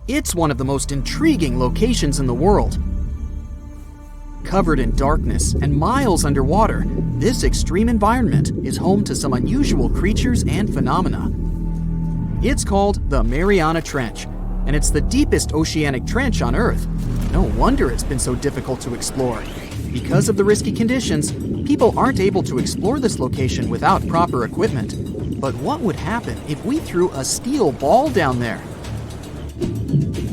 It's one of the most intriguing locations in the world. Covered in darkness and miles underwater, this extreme environment is home to some unusual creatures and phenomena. It's called the Mariana Trench, and it's the deepest oceanic trench on Earth. No wonder it's been so difficult to explore. Because of the risky conditions, people aren't able to explore this location without proper equipment. But what would happen if we threw a steel ball down there?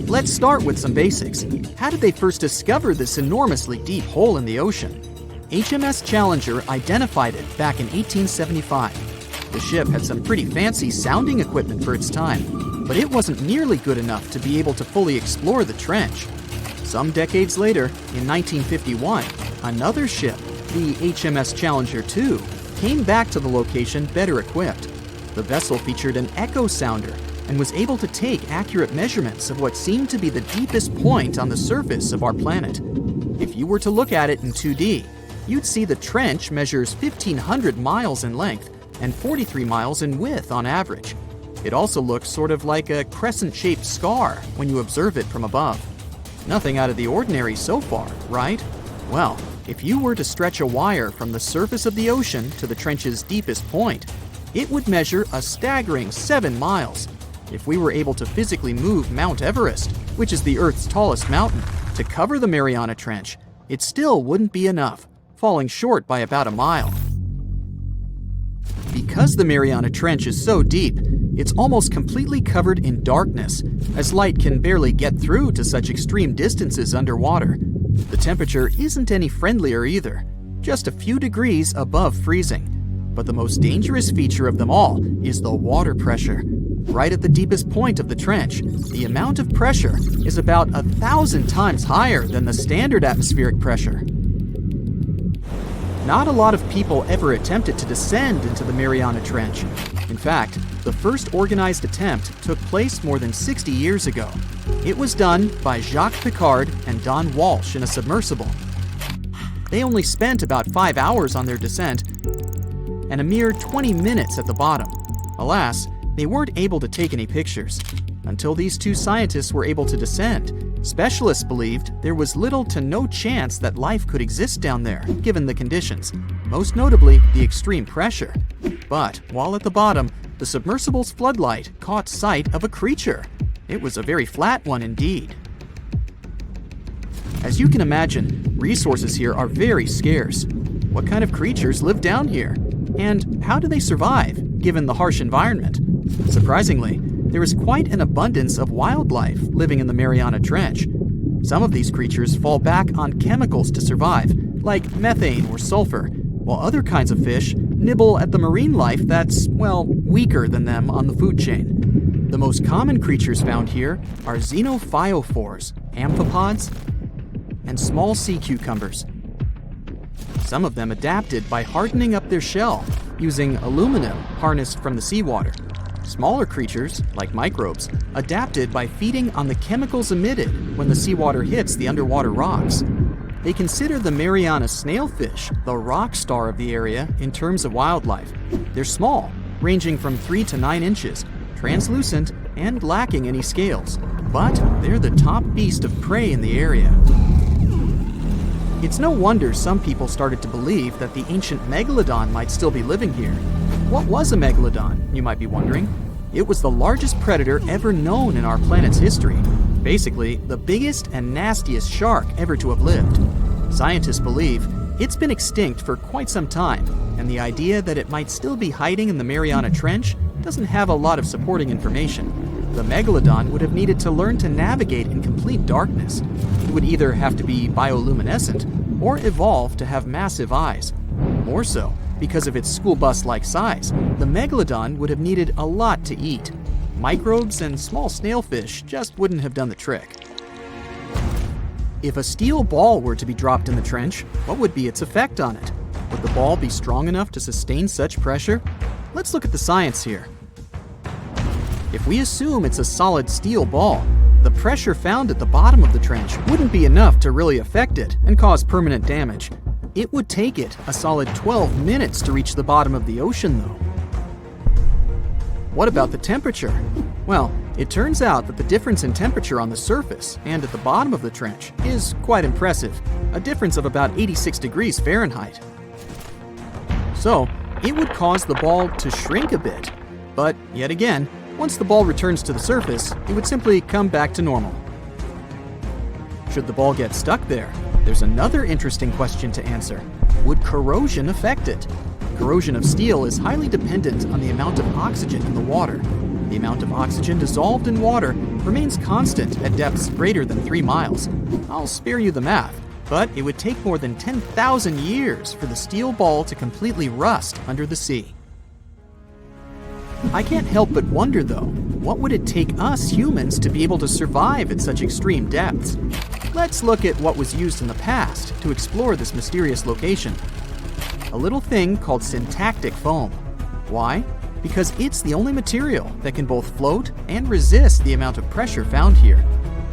Let's start with some basics. How did they first discover this enormously deep hole in the ocean? HMS Challenger identified it back in 1875. The ship had some pretty fancy sounding equipment for its time, but it wasn't nearly good enough to be able to fully explore the trench. Some decades later, in 1951, another ship, the HMS Challenger 2, came back to the location better equipped. The vessel featured an echo sounder and was able to take accurate measurements of what seemed to be the deepest point on the surface of our planet. If you were to look at it in 2D, you'd see the trench measures 1,500 miles in length and 43 miles in width on average. It also looks sort of like a crescent-shaped scar when you observe it from above. Nothing out of the ordinary so far, right? Well, if you were to stretch a wire from the surface of the ocean to the trench's deepest point, it would measure a staggering 7 miles. If we were able to physically move Mount Everest, which is the Earth's tallest mountain, to cover the Mariana Trench, it still wouldn't be enough, falling short by about a mile. Because the Mariana Trench is so deep, it's almost completely covered in darkness, as light can barely get through to such extreme distances underwater. The temperature isn't any friendlier either, just a few degrees above freezing. But the most dangerous feature of them all is the water pressure. Right at the deepest point of the trench, the amount of pressure is about 1,000 times higher than the standard atmospheric pressure. Not a lot of people ever attempted to descend into the Mariana Trench. In fact, the first organized attempt took place more than 60 years ago. It was done by Jacques Piccard and Don Walsh in a submersible. They only spent about 5 hours on their descent and a mere 20 minutes at the bottom. Alas, they weren't able to take any pictures. Until these two scientists were able to descend, specialists believed there was little to no chance that life could exist down there, given the conditions, most notably the extreme pressure. But while at the bottom, the submersible's floodlight caught sight of a creature. It was a very flat one indeed. As you can imagine, resources here are very scarce. What kind of creatures live down here? And how do they survive, given the harsh environment? Surprisingly, there is quite an abundance of wildlife living in the Mariana Trench. Some of these creatures fall back on chemicals to survive, like methane or sulfur, while other kinds of fish nibble at the marine life that's, well, weaker than them on the food chain. The most common creatures found here are xenophyophores, amphipods, and small sea cucumbers. Some of them adapted by hardening up their shell using aluminum harnessed from the seawater. Smaller creatures, like microbes, adapted by feeding on the chemicals emitted when the seawater hits the underwater rocks. They consider the Mariana snailfish the rock star of the area in terms of wildlife. They're small, ranging from 3 to 9 inches, translucent, and lacking any scales. But they're the top beast of prey in the area. It's no wonder some people started to believe that the ancient megalodon might still be living here. What was a megalodon, you might be wondering? It was the largest predator ever known in our planet's history. Basically, the biggest and nastiest shark ever to have lived. Scientists believe it's been extinct for quite some time, and the idea that it might still be hiding in the Mariana Trench doesn't have a lot of supporting information. The megalodon would have needed to learn to navigate in complete darkness. It would either have to be bioluminescent or evolve to have massive eyes. More so, because of its school bus-like size, the megalodon would have needed a lot to eat. Microbes and small snailfish just wouldn't have done the trick. If a steel ball were to be dropped in the trench, what would be its effect on it? Would the ball be strong enough to sustain such pressure? Let's look at the science here. If we assume it's a solid steel ball, the pressure found at the bottom of the trench wouldn't be enough to really affect it and cause permanent damage. It would take it a solid 12 minutes to reach the bottom of the ocean, though. What about the temperature? Well, It turns out that the difference in temperature on the surface and at the bottom of the trench is quite impressive, a difference of about 86 degrees Fahrenheit. So, it would cause the ball to shrink a bit, but yet again, once the ball returns to the surface, it would simply come back to normal. Should the ball get stuck there, there's another interesting question to answer. Would corrosion affect it? Corrosion of steel is highly dependent on the amount of oxygen in the water. The amount of oxygen dissolved in water remains constant at depths greater than 3 miles. I'll spare you the math, but it would take more than 10,000 years for the steel ball to completely rust under the sea. I can't help but wonder though, what would it take us humans to be able to survive at such extreme depths? Let's look at what was used in the past to explore this mysterious location. A little thing called syntactic foam. Why? Because it's the only material that can both float and resist the amount of pressure found here.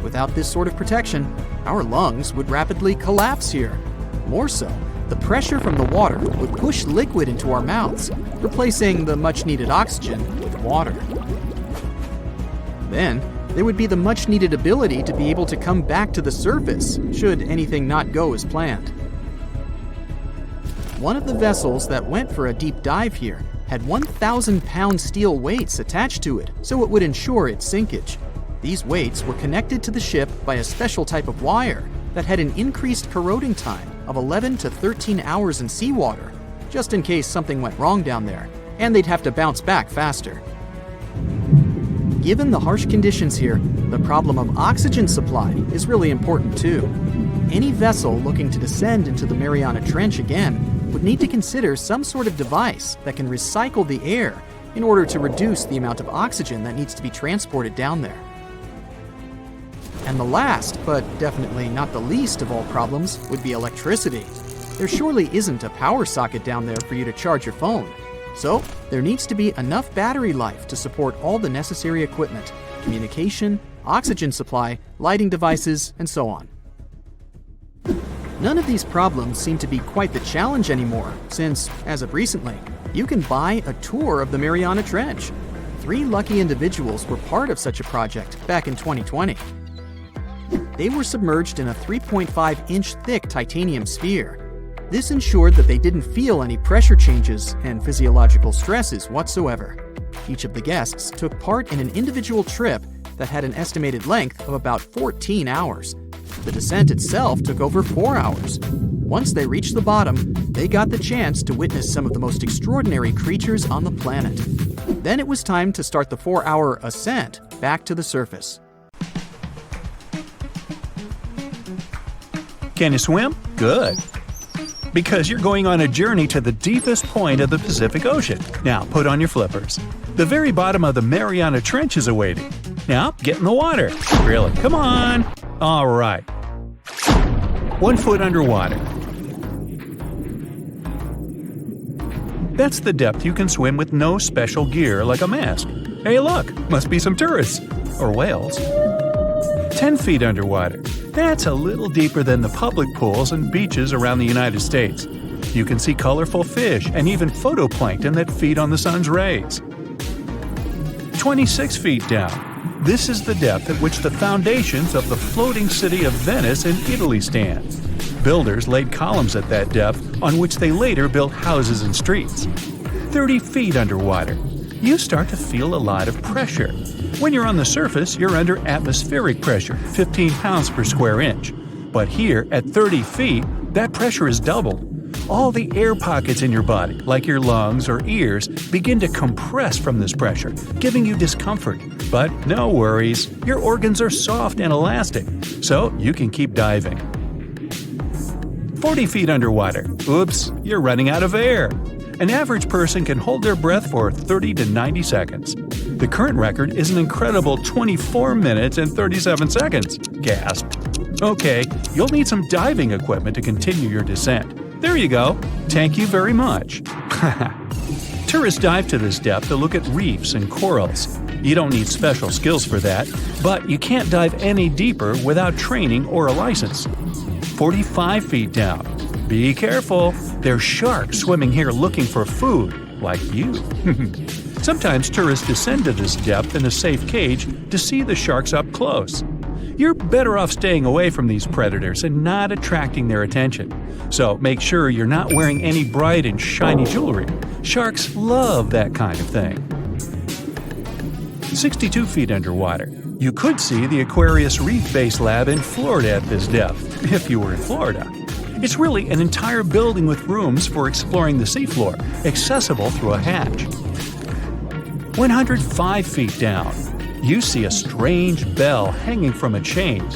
Without this sort of protection, our lungs would rapidly collapse here. More so, the pressure from the water would push liquid into our mouths, replacing the much-needed oxygen with water. Then, there would be the much-needed ability to be able to come back to the surface, should anything not go as planned. One of the vessels that went for a deep dive here had 1,000-pound steel weights attached to it, so it would ensure its sinkage. These weights were connected to the ship by a special type of wire that had an increased corroding time of 11 to 13 hours in seawater, just in case something went wrong down there, and they'd have to bounce back faster. Given the harsh conditions here, the problem of oxygen supply is really important too. Any vessel looking to descend into the Mariana Trench again would need to consider some sort of device that can recycle the air in order to reduce the amount of oxygen that needs to be transported down there. And the last, but definitely not the least of all problems, would be electricity. There surely isn't a power socket down there for you to charge your phone. So, there needs to be enough battery life to support all the necessary equipment, communication, oxygen supply, lighting devices, and so on. None of these problems seem to be quite the challenge anymore, since, as of recently, you can buy a tour of the Mariana Trench. 3 lucky individuals were part of such a project back in 2020. They were submerged in a 3.5-inch thick titanium sphere. This ensured that they didn't feel any pressure changes and physiological stresses whatsoever. Each of the guests took part in an individual trip that had an estimated length of about 14 hours. The descent itself took over 4 hours. Once they reached the bottom, they got the chance to witness some of the most extraordinary creatures on the planet. Then it was time to start the 4-hour ascent back to the surface. Can you swim? Good. Because you're going on a journey to the deepest point of the Pacific Ocean. Now, put on your flippers. The very bottom of the Mariana Trench is awaiting. Now, get in the water. Really, come on. All right. 1 foot underwater. That's the depth you can swim with no special gear like a mask. Hey look, must be some tourists. Or whales. 10 feet underwater. That's a little deeper than the public pools and beaches around the United States. You can see colorful fish and even phytoplankton that feed on the sun's rays. 26 feet down. This is the depth at which the foundations of the floating city of Venice in Italy stand. Builders laid columns at that depth on which they later built houses and streets. 30 feet underwater. You start to feel a lot of pressure. When you're on the surface, you're under atmospheric pressure, 15 pounds per square inch. But here, at 30 feet, that pressure is doubled. All the air pockets in your body, like your lungs or ears, begin to compress from this pressure, giving you discomfort. But no worries, your organs are soft and elastic, so you can keep diving. 40 feet underwater. Oops, you're running out of air. An average person can hold their breath for 30 to 90 seconds. The current record is an incredible 24 minutes and 37 seconds. Gasp. Okay, you'll need some diving equipment to continue your descent. There you go. Thank you very much. Tourists dive to this depth to look at reefs and corals. You don't need special skills for that, but you can't dive any deeper without training or a license. 45 feet down. Be careful. There's sharks swimming here looking for food, like you. Sometimes tourists descend to this depth in a safe cage to see the sharks up close. You're better off staying away from these predators and not attracting their attention. So make sure you're not wearing any bright and shiny jewelry. Sharks love that kind of thing. 62 feet underwater. You could see the Aquarius Reef Base Lab in Florida at this depth, if you were in Florida. It's really an entire building with rooms for exploring the seafloor, accessible through a hatch. 105 feet down. You see a strange bell hanging from a chain.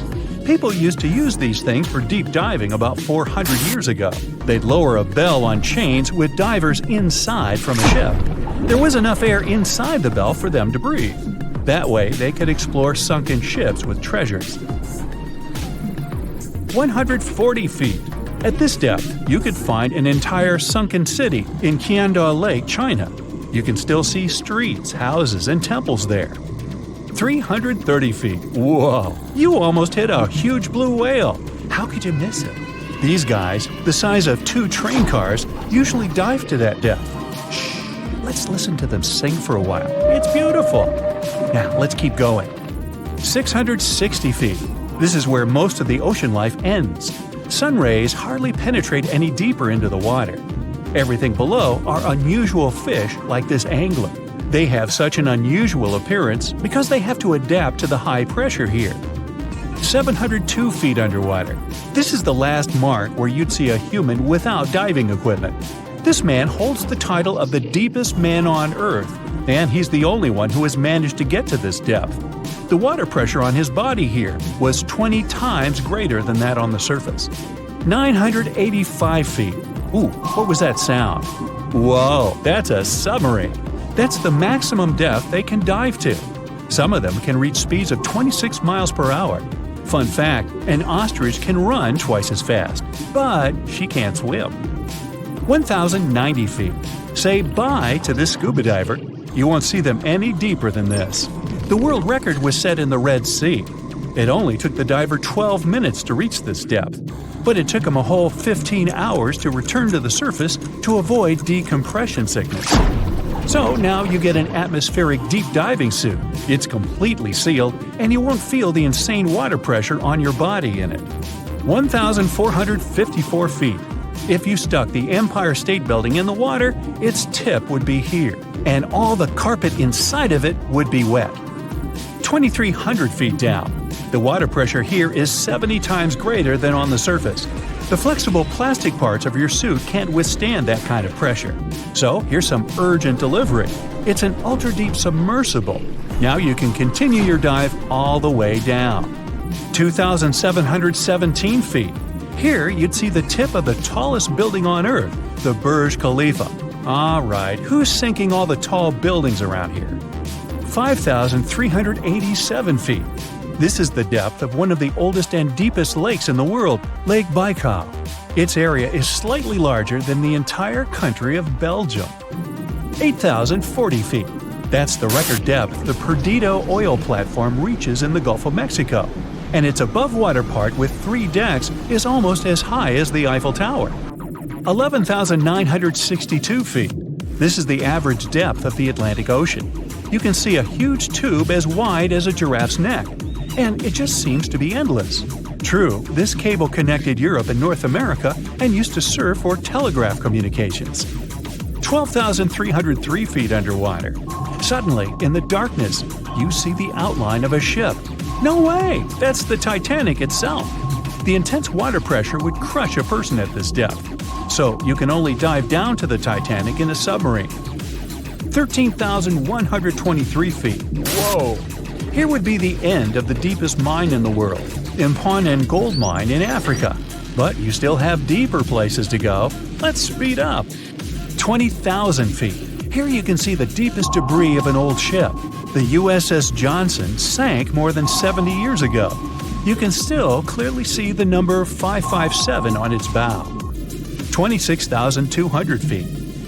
People used to use these things for deep diving about 400 years ago. They'd lower a bell on chains with divers inside from a ship. There was enough air inside the bell for them to breathe. That way, they could explore sunken ships with treasures. 140 feet. At this depth, you could find an entire sunken city in Qianda Lake, China. You can still see streets, houses, and temples there. 330 feet. Whoa! You almost hit a huge blue whale. How could you miss it? These guys, the size of 2 train cars, usually dive to that depth. Shh! Let's listen to them sing for a while. It's beautiful. Now, let's keep going. 660 feet. This is where most of the ocean life ends. Sun rays hardly penetrate any deeper into the water. Everything below are unusual fish like this angler. They have such an unusual appearance because they have to adapt to the high pressure here. 702 feet underwater. This is the last mark where you'd see a human without diving equipment. This man holds the title of the deepest man on Earth, and he's the only one who has managed to get to this depth. The water pressure on his body here was 20 times greater than that on the surface. 985 feet. Ooh, what was that sound? Whoa, that's a submarine. That's the maximum depth they can dive to. Some of them can reach speeds of 26 miles per hour. Fun fact, an ostrich can run twice as fast, but she can't swim. 1,090 feet. Say bye to this scuba diver. You won't see them any deeper than this. The world record was set in the Red Sea. It only took the diver 12 minutes to reach this depth, but it took him a whole 15 hours to return to the surface to avoid decompression sickness. So now you get an atmospheric deep diving suit. It's completely sealed, and you won't feel the insane water pressure on your body in it. 1,454 feet. If you stuck the Empire State Building in the water, its tip would be here, and all the carpet inside of it would be wet. 2,300 feet down. The water pressure here is 70 times greater than on the surface. The flexible plastic parts of your suit can't withstand that kind of pressure. So here's some urgent delivery. It's an ultra-deep submersible. Now you can continue your dive all the way down. 2,717 feet. Here you'd see the tip of the tallest building on Earth, the Burj Khalifa. Alright, who's sinking all the tall buildings around here? 5,387 feet. This is the depth of one of the oldest and deepest lakes in the world, Lake Baikal. Its area is slightly larger than the entire country of Belgium. 8,040 feet. That's the record depth the Perdido oil platform reaches in the Gulf of Mexico, and its above-water part with 3 decks is almost as high as the Eiffel Tower. 11,962 feet. This is the average depth of the Atlantic Ocean. You can see a huge tube as wide as a giraffe's neck, and it just seems to be endless. True, this cable connected Europe and North America and used to serve for telegraph communications. 12,303 feet underwater. Suddenly, in the darkness, you see the outline of a ship. No way! That's the Titanic itself. The intense water pressure would crush a person at this depth, so you can only dive down to the Titanic in a submarine. 13,123 feet. Whoa! Here would be the end of the deepest mine in the world, Imponen Gold Mine in Africa. But you still have deeper places to go. Let's speed up. 20,000 feet. Here you can see the deepest debris of an old ship. The USS Johnson sank more than 70 years ago. You can still clearly see the number 557 on its bow. 26,200 feet.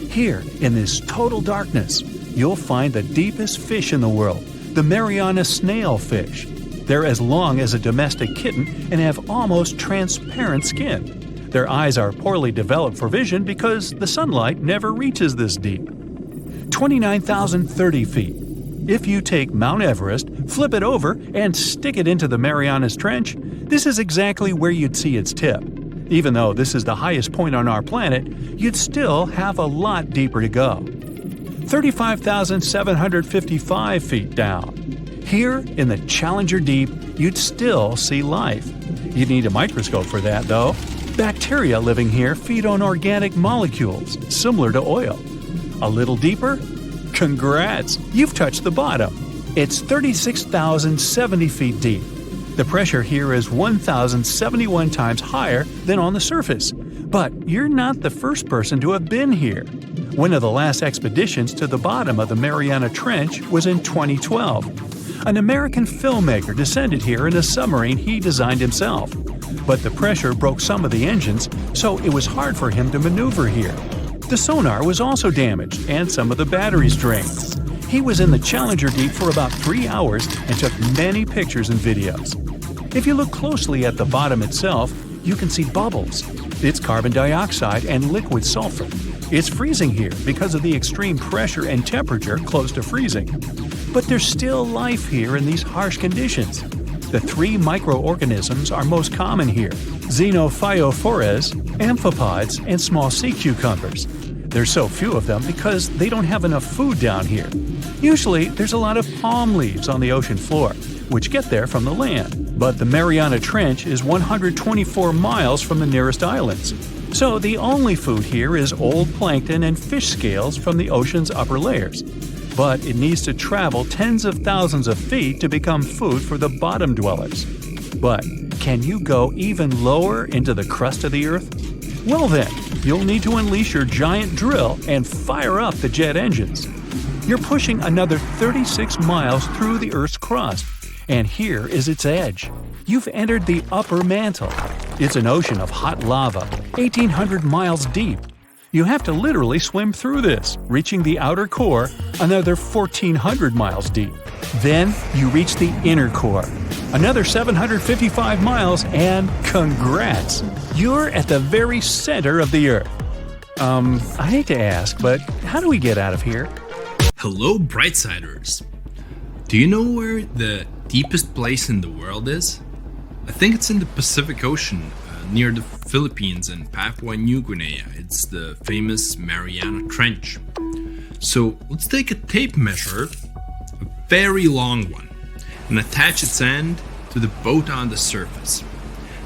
Here, in this total darkness, you'll find the deepest fish in the world, the Mariana snailfish. They're as long as a domestic kitten and have almost transparent skin. Their eyes are poorly developed for vision because the sunlight never reaches this deep. 29,030 feet. If you take Mount Everest, flip it over, and stick it into the Marianas Trench, this is exactly where you'd see its tip. Even though this is the highest point on our planet, you'd still have a lot deeper to go. 35,755 feet down. Here, in the Challenger Deep, you'd still see life. You'd need a microscope for that, though. Bacteria living here feed on organic molecules, similar to oil. A little deeper? Congrats! You've touched the bottom. It's 36,070 feet deep. The pressure here is 1,071 times higher than on the surface. But you're not the first person to have been here. One of the last expeditions to the bottom of the Mariana Trench was in 2012. An American filmmaker descended here in a submarine he designed himself. But the pressure broke some of the engines, so it was hard for him to maneuver here. The sonar was also damaged, and some of the batteries drained. He was in the Challenger Deep for about 3 hours and took many pictures and videos. If you look closely at the bottom itself, you can see bubbles. It's carbon dioxide and liquid sulfur. It's freezing here because of the extreme pressure and temperature close to freezing. But there's still life here in these harsh conditions. The 3 microorganisms are most common here: xenophyophores, amphipods, and small sea cucumbers. There's so few of them because they don't have enough food down here. Usually, there's a lot of palm leaves on the ocean floor, which get there from the land. But the Mariana Trench is 124 miles from the nearest islands. So the only food here is old plankton and fish scales from the ocean's upper layers. But it needs to travel tens of thousands of feet to become food for the bottom dwellers. But can you go even lower into the crust of the Earth? Well then, you'll need to unleash your giant drill and fire up the jet engines. You're pushing another 36 miles through the Earth's crust, and here is its edge. You've entered the upper mantle. It's an ocean of hot lava, 1,800 miles deep. You have to literally swim through this, reaching the outer core, another 1,400 miles deep. Then you reach the inner core, another 755 miles, and congrats! You're at the very center of the Earth. I hate to ask, but how do we get out of here? Hello, Brightsiders! Do you know where the deepest place in the world is? I think it's in the Pacific Ocean, near the Philippines and Papua New Guinea. It's the famous Mariana Trench. So let's take a tape measure, a very long one, and attach its end to the boat on the surface.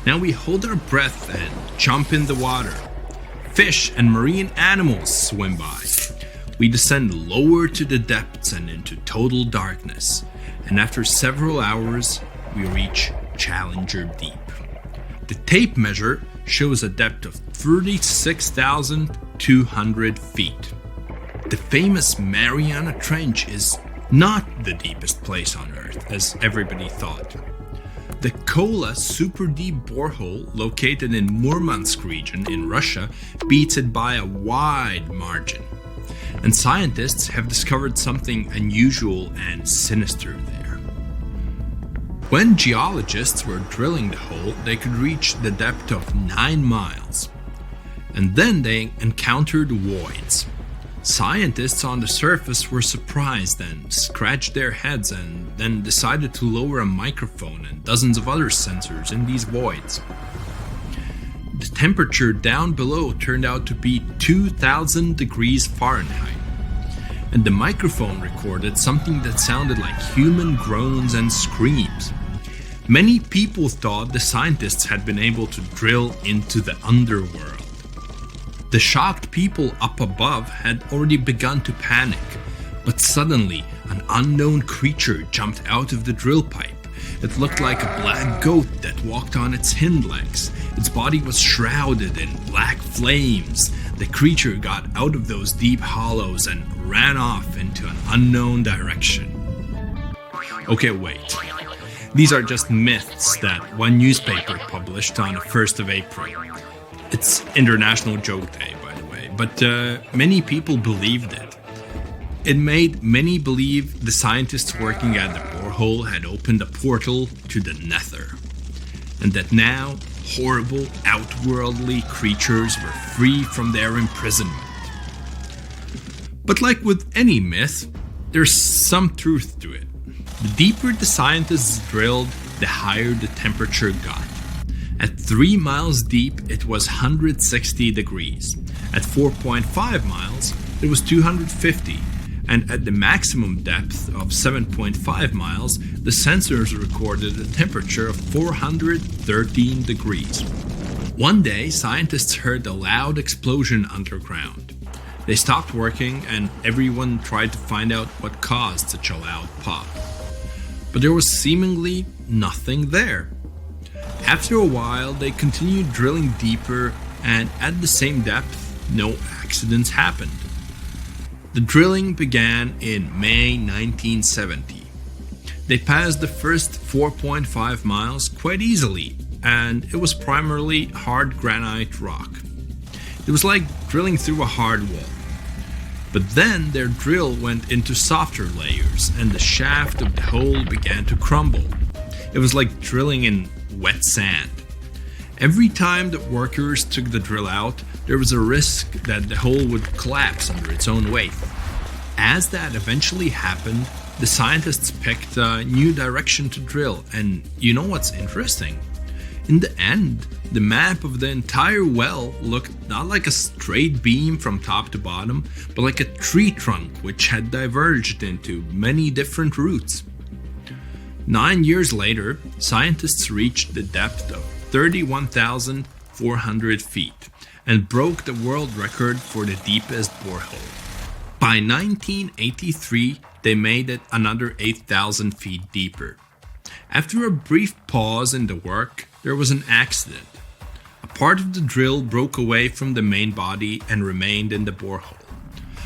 Now we hold our breath and jump in the water. Fish and marine animals swim by. We descend lower to the depths and into total darkness. And after several hours, we reach Challenger Deep. The tape measure shows a depth of 36,200 feet. The famous Mariana Trench is not the deepest place on Earth, as everybody thought. The Kola Superdeep borehole, located in Murmansk region in Russia, beats it by a wide margin. And scientists have discovered something unusual and sinister there. When geologists were drilling the hole, they could reach the depth of 9 miles. And then they encountered voids. Scientists on the surface were surprised and scratched their heads and then decided to lower a microphone and dozens of other sensors in these voids. The temperature down below turned out to be 2,000 degrees Fahrenheit. And the microphone recorded something that sounded like human groans and screams. Many people thought the scientists had been able to drill into the underworld. The shocked people up above had already begun to panic, but suddenly an unknown creature jumped out of the drill pipe. It looked like a black goat that walked on its hind legs. Its body was shrouded in black flames. The creature got out of those deep hollows and ran off into an unknown direction. Okay, wait. These are just myths that one newspaper published on the 1st of April. It's International Joke Day, by the way, but many people believed it. It made many believe the scientists working at the borehole had opened a portal to the nether, and that now horrible outworldly creatures were free from their imprisonment. But like with any myth, there's some truth to it. The deeper the scientists drilled, the higher the temperature got. At 3 miles deep, it was 160 degrees. At 4.5 miles, it was 250. And at the maximum depth of 7.5 miles, the sensors recorded a temperature of 413 degrees. One day, scientists heard a loud explosion underground. They stopped working and everyone tried to find out what caused such a loud pop. But there was seemingly nothing there. After a while, they continued drilling deeper, and at the same depth, no accidents happened. The drilling began in May 1970. They passed the first 4.5 miles quite easily, and it was primarily hard granite rock. It was like drilling through a hard wall. But then their drill went into softer layers, and the shaft of the hole began to crumble. It was like drilling in wet sand. Every time the workers took the drill out, there was a risk that the hole would collapse under its own weight. As that eventually happened, the scientists picked a new direction to drill, and you know what's interesting? In the end, the map of the entire well looked not like a straight beam from top to bottom, but like a tree trunk which had diverged into many different routes. 9 years later, scientists reached the depth of 31,400 feet and broke the world record for the deepest borehole. By 1983, they made it another 8,000 feet deeper. After a brief pause in the work, there was an accident. A part of the drill broke away from the main body and remained in the borehole.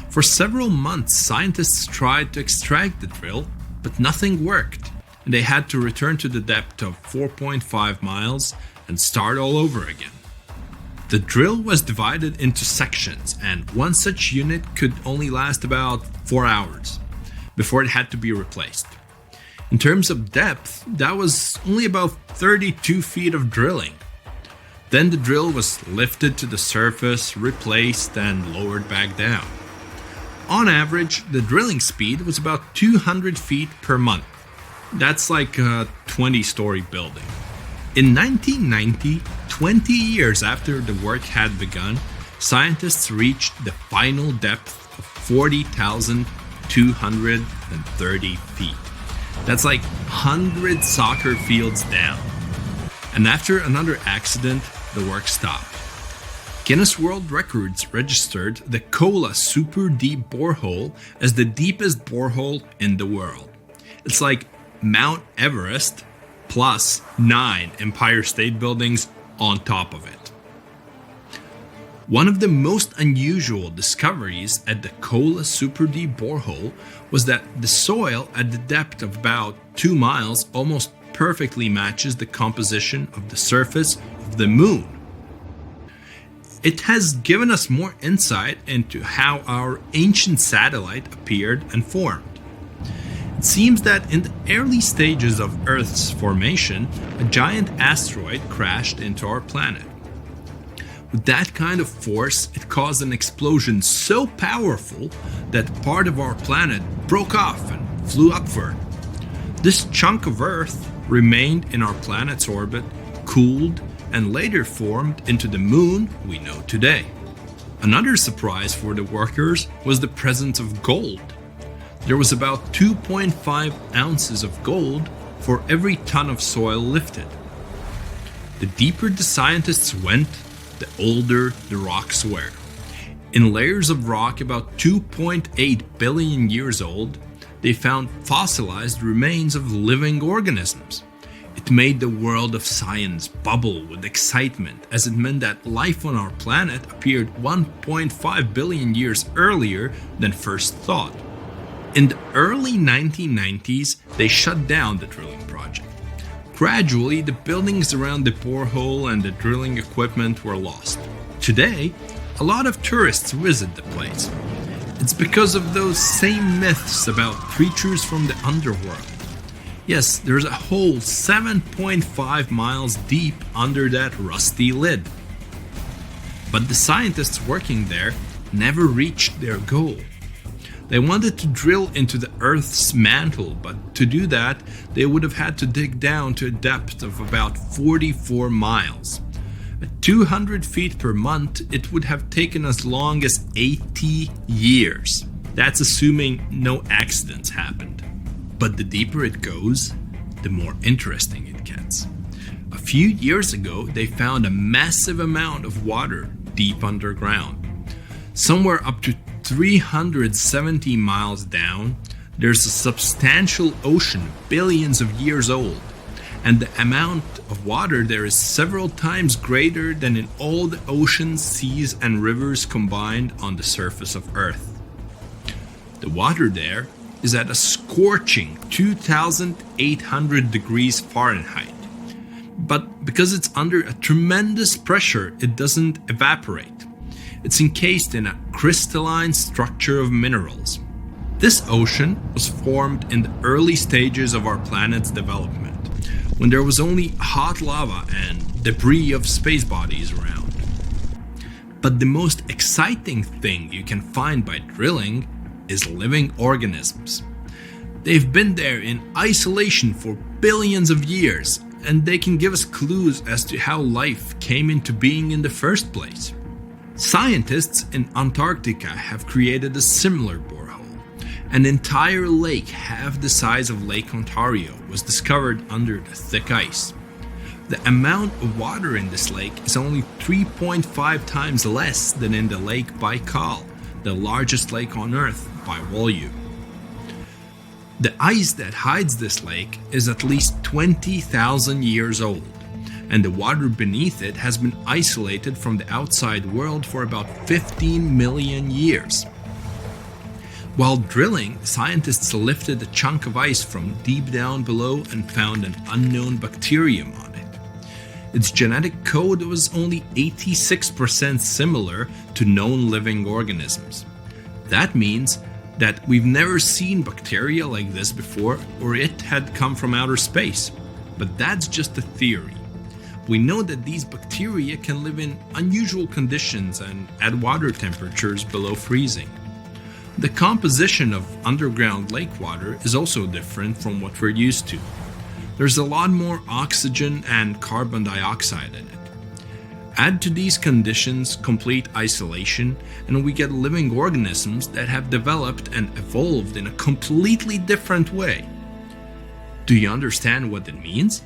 For several months, scientists tried to extract the drill, but nothing worked, and they had to return to the depth of 4.5 miles and start all over again. The drill was divided into sections, and one such unit could only last about 4 hours before it had to be replaced. In terms of depth, that was only about 32 feet of drilling. Then the drill was lifted to the surface, replaced, and lowered back down. On average, the drilling speed was about 200 feet per month. That's like a 20-story building. In 1990, 20 years after the work had begun, scientists reached the final depth of 40,230 feet. That's like 100 soccer fields down. And after another accident, the work stopped. Guinness World Records registered the Kola Superdeep Borehole as the deepest borehole in the world. It's like Mount Everest plus 9 Empire State Buildings on top of it. One of the most unusual discoveries at the Kola Superdeep Borehole was that the soil at the depth of about 2 miles almost perfectly matches the composition of the surface of the moon. It has given us more insight into how our ancient satellite appeared and formed. It seems that in the early stages of Earth's formation, a giant asteroid crashed into our planet. With that kind of force, it caused an explosion so powerful that part of our planet broke off and flew upward. This chunk of Earth remained in our planet's orbit, cooled, and later formed into the moon we know today. Another surprise for the workers was the presence of gold. There was about 2.5 ounces of gold for every ton of soil lifted. The deeper the scientists went, the older the rocks were. In layers of rock about 2.8 billion years old, they found fossilized remains of living organisms. It made the world of science bubble with excitement, as it meant that life on our planet appeared 1.5 billion years earlier than first thought. In the early 1990s, they shut down the drilling project. Gradually, the buildings around the borehole and the drilling equipment were lost. Today, a lot of tourists visit the place. It's because of those same myths about creatures from the underworld. Yes, there's a hole 7.5 miles deep under that rusty lid. But the scientists working there never reached their goal. They wanted to drill into the Earth's mantle, but to do that, they would have had to dig down to a depth of about 44 miles. At 200 feet per month, it would have taken as long as 80 years. That's assuming no accidents happened. But the deeper it goes, the more interesting it gets. A few years ago, they found a massive amount of water deep underground. Somewhere up to 370 miles down, there's a substantial ocean billions of years old, and the amount of water there is several times greater than in all the oceans, seas, and rivers combined on the surface of Earth. The water there is at a scorching 2,800 degrees Fahrenheit, but because it's under a tremendous pressure, it doesn't evaporate. It's encased in a crystalline structure of minerals. This ocean was formed in the early stages of our planet's development, when there was only hot lava and debris of space bodies around. But the most exciting thing you can find by drilling is living organisms. They've been there in isolation for billions of years, and they can give us clues as to how life came into being in the first place. Scientists in Antarctica have created a similar borehole. An entire lake half the size of Lake Ontario was discovered under the thick ice. The amount of water in this lake is only 3.5 times less than in the Lake Baikal, the largest lake on Earth by volume. The ice that hides this lake is at least 20,000 years old, and the water beneath it has been isolated from the outside world for about 15 million years. While drilling, scientists lifted a chunk of ice from deep down below and found an unknown bacterium on it. Its genetic code was only 86% similar to known living organisms. That means that we've never seen bacteria like this before, or it had come from outer space. But that's just a theory. We know that these bacteria can live in unusual conditions and at water temperatures below freezing. The composition of underground lake water is also different from what we're used to. There's a lot more oxygen and carbon dioxide in it. Add to these conditions complete isolation, and we get living organisms that have developed and evolved in a completely different way. Do you understand what it means?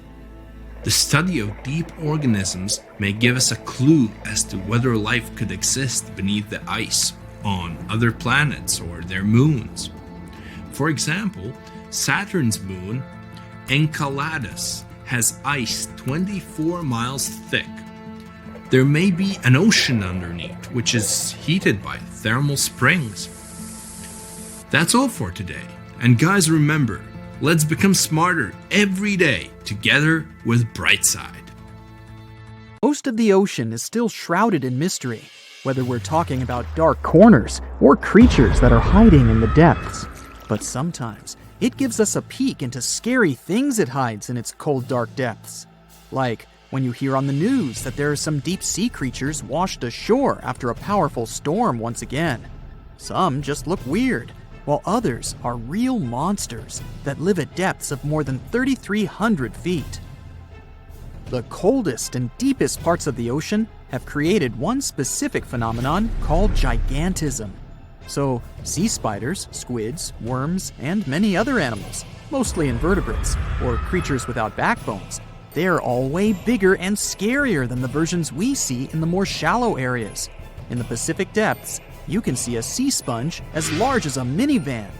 The study of deep organisms may give us a clue as to whether life could exist beneath the ice on other planets or their moons. For example, Saturn's moon, Enceladus, has ice 24 miles thick. There may be an ocean underneath, which is heated by thermal springs. That's all for today. And guys, remember, let's become smarter every day together with Brightside. Most of the ocean is still shrouded in mystery, whether we're talking about dark corners or creatures that are hiding in the depths. But sometimes it gives us a peek into scary things it hides in its cold, dark depths. Like when you hear on the news that there are some deep sea creatures washed ashore after a powerful storm once again. Some just look weird, while others are real monsters that live at depths of more than 3,300 feet. The coldest and deepest parts of the ocean have created one specific phenomenon called gigantism. So, sea spiders, squids, worms, and many other animals, mostly invertebrates, or creatures without backbones, they're all way bigger and scarier than the versions we see in the more shallow areas. In the Pacific depths, you can see a sea sponge as large as a minivan.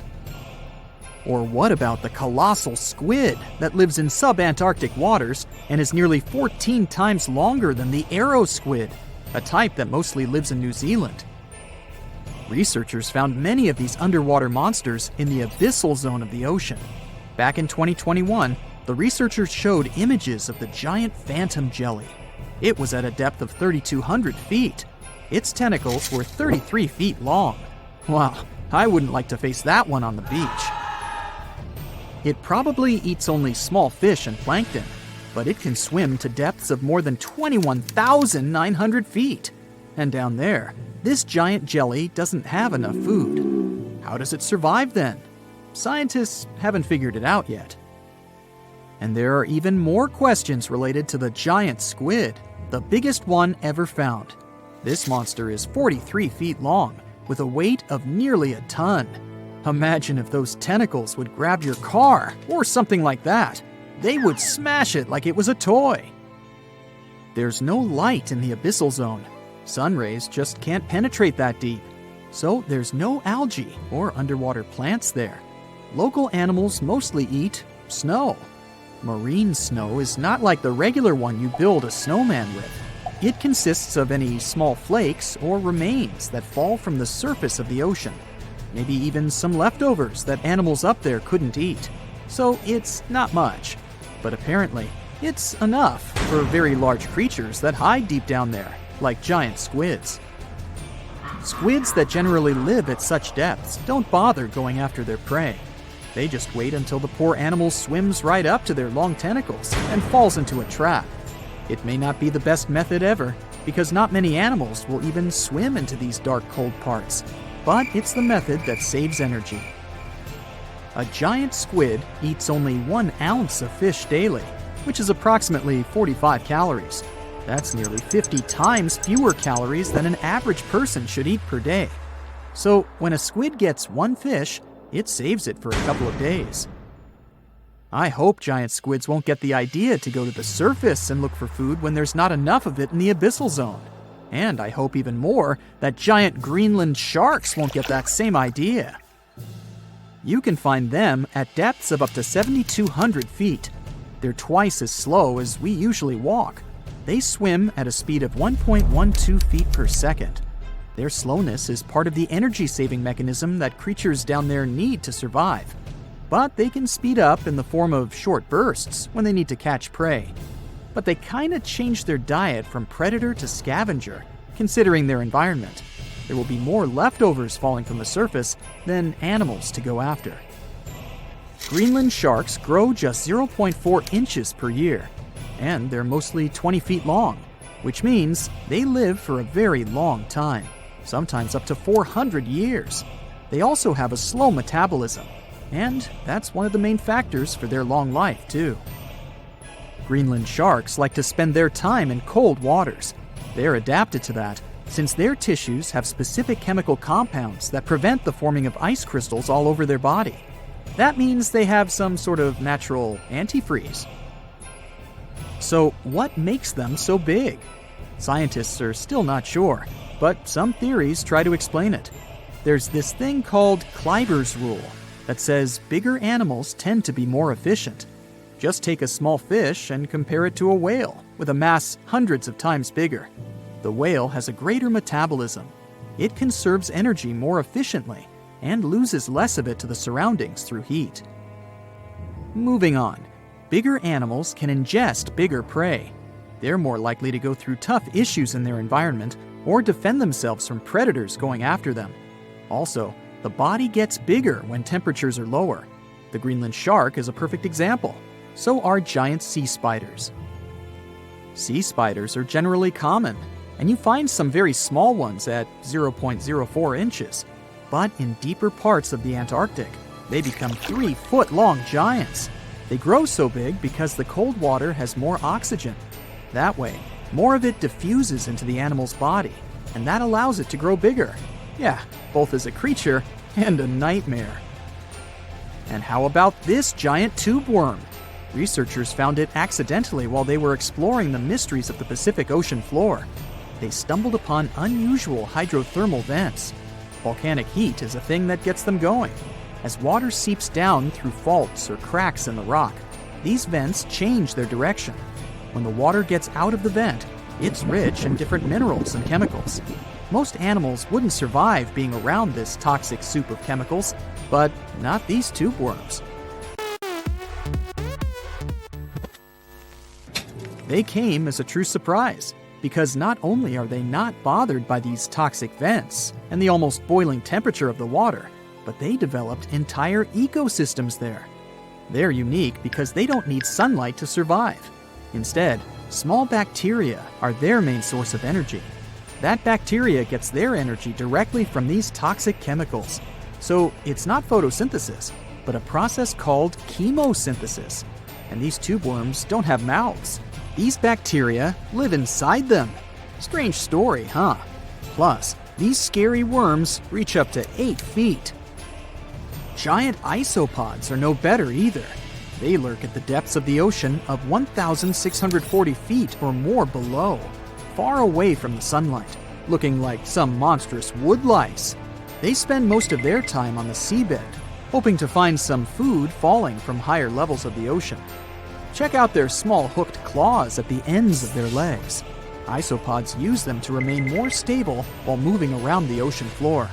Or what about the colossal squid that lives in sub-Antarctic waters and is nearly 14 times longer than the arrow squid, a type that mostly lives in New Zealand? Researchers found many of these underwater monsters in the abyssal zone of the ocean. Back in 2021, the researchers showed images of the giant phantom jelly. It was at a depth of 3,200 feet. Its tentacles were 33 feet long. Wow, I wouldn't like to face that one on the beach. It probably eats only small fish and plankton, but it can swim to depths of more than 21,900 feet. And down there, this giant jelly doesn't have enough food. how does it survive then? Scientists haven't figured it out yet. And there are even more questions related to the giant squid, the biggest one ever found. This monster is 43 feet long, with a weight of nearly a ton. Imagine if those tentacles would grab your car, or something like that. They would smash it like it was a toy. There's no light in the abyssal zone. Sun rays just can't penetrate that deep. So there's no algae or underwater plants there. Local animals mostly eat snow. Marine snow is not like the regular one you build a snowman with. It consists of any small flakes or remains that fall from the surface of the ocean. Maybe even some leftovers that animals up there couldn't eat. So it's not much. But apparently, it's enough for very large creatures that hide deep down there, like giant squids. Squids that generally live at such depths don't bother going after their prey. They just wait until the poor animal swims right up to their long tentacles and falls into a trap. It may not be the best method ever, because not many animals will even swim into these dark, cold parts. But it's the method that saves energy. A giant squid eats only 1 ounce of fish daily, which is approximately 45 calories. That's nearly 50 times fewer calories than an average person should eat per day. So when a squid gets 1 fish, it saves it for a couple of days. I hope giant squids won't get the idea to go to the surface and look for food when there's not enough of it in the abyssal zone. And I hope even more that giant Greenland sharks won't get that same idea. You can find them at depths of up to 7,200 feet. They're twice as slow as we usually walk. They swim at a speed of 1.12 feet per second. Their slowness is part of the energy-saving mechanism that creatures down there need to survive. But they can speed up in the form of short bursts when they need to catch prey. But they kinda change their diet from predator to scavenger, considering their environment. There will be more leftovers falling from the surface than animals to go after. Greenland sharks grow just 0.4 inches per year, and they're mostly 20 feet long, which means they live for a very long time, sometimes up to 400 years. They also have a slow metabolism, and that's one of the main factors for their long life, too. Greenland sharks like to spend their time in cold waters. They're adapted to that, since their tissues have specific chemical compounds that prevent the forming of ice crystals all over their body. That means they have some sort of natural antifreeze. So what makes them so big? Scientists are still not sure, but some theories try to explain it. There's this thing called Kleiber's rule that says bigger animals tend to be more efficient. Just take a small fish and compare it to a whale with a mass hundreds of times bigger. The whale has a greater metabolism. It conserves energy more efficiently and loses less of it to the surroundings through heat. Moving on, bigger animals can ingest bigger prey. They're more likely to go through tough issues in their environment or defend themselves from predators going after them. Also, the body gets bigger when temperatures are lower. The Greenland shark is a perfect example. So are giant sea spiders. Sea spiders are generally common, and you find some very small ones at 0.04 inches. But in deeper parts of the Antarctic, they become 3-foot-long giants. They grow so big because the cold water has more oxygen. That way, more of it diffuses into the animal's body, and that allows it to grow bigger. Yeah, both as a creature and a nightmare. And how about this giant tube worm? Researchers found it accidentally while they were exploring the mysteries of the Pacific Ocean floor. They stumbled upon unusual hydrothermal vents. Volcanic heat is a thing that gets them going. As water seeps down through faults or cracks in the rock, these vents change their direction. When the water gets out of the vent, it's rich in different minerals and chemicals. Most animals wouldn't survive being around this toxic soup of chemicals, but not these tube worms. They came as a true surprise, because not only are they not bothered by these toxic vents and the almost boiling temperature of the water, but they developed entire ecosystems there. They're unique because they don't need sunlight to survive. Instead, small bacteria are their main source of energy. That bacteria gets their energy directly from these toxic chemicals. So it's not photosynthesis, but a process called chemosynthesis. And these tube worms don't have mouths. These bacteria live inside them. Strange story, huh? Plus, these scary worms reach up to 8 feet. Giant isopods are no better either. They lurk at the depths of the ocean of 1,640 feet or more below, far away from the sunlight, looking like some monstrous wood lice. They spend most of their time on the seabed, hoping to find some food falling from higher levels of the ocean. Check out their small hooked claws at the ends of their legs. Isopods use them to remain more stable while moving around the ocean floor.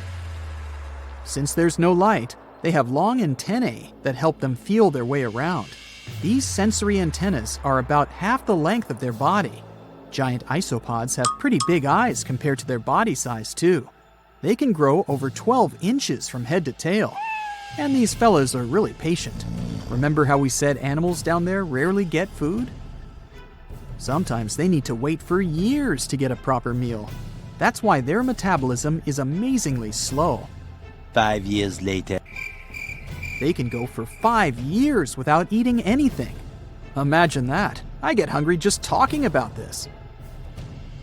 Since there's no light, they have long antennae that help them feel their way around. These sensory antennas are about half the length of their body. Giant isopods have pretty big eyes compared to their body size, too. They can grow over 12 inches from head to tail. And these fellas are really patient. Remember how we said animals down there rarely get food? Sometimes they need to wait for years to get a proper meal. That's why their metabolism is amazingly slow. 5 years later. They can go for 5 years without eating anything. Imagine that. I get hungry just talking about this.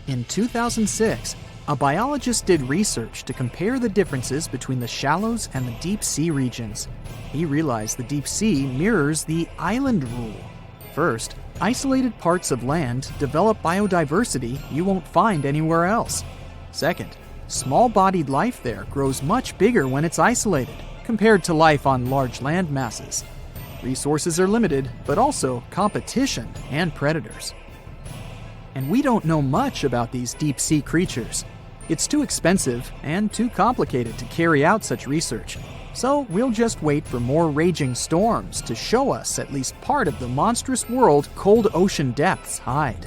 In 2006, a biologist did research to compare the differences between the shallows and the deep sea regions. He realized the deep sea mirrors the island rule. First, isolated parts of land develop biodiversity you won't find anywhere else. Second, small-bodied life there grows much bigger when it's isolated, compared to life on large land masses. Resources are limited, but also competition and predators. And we don't know much about these deep-sea creatures. It's too expensive and too complicated to carry out such research, so we'll just wait for more raging storms to show us at least part of the monstrous world cold ocean depths hide.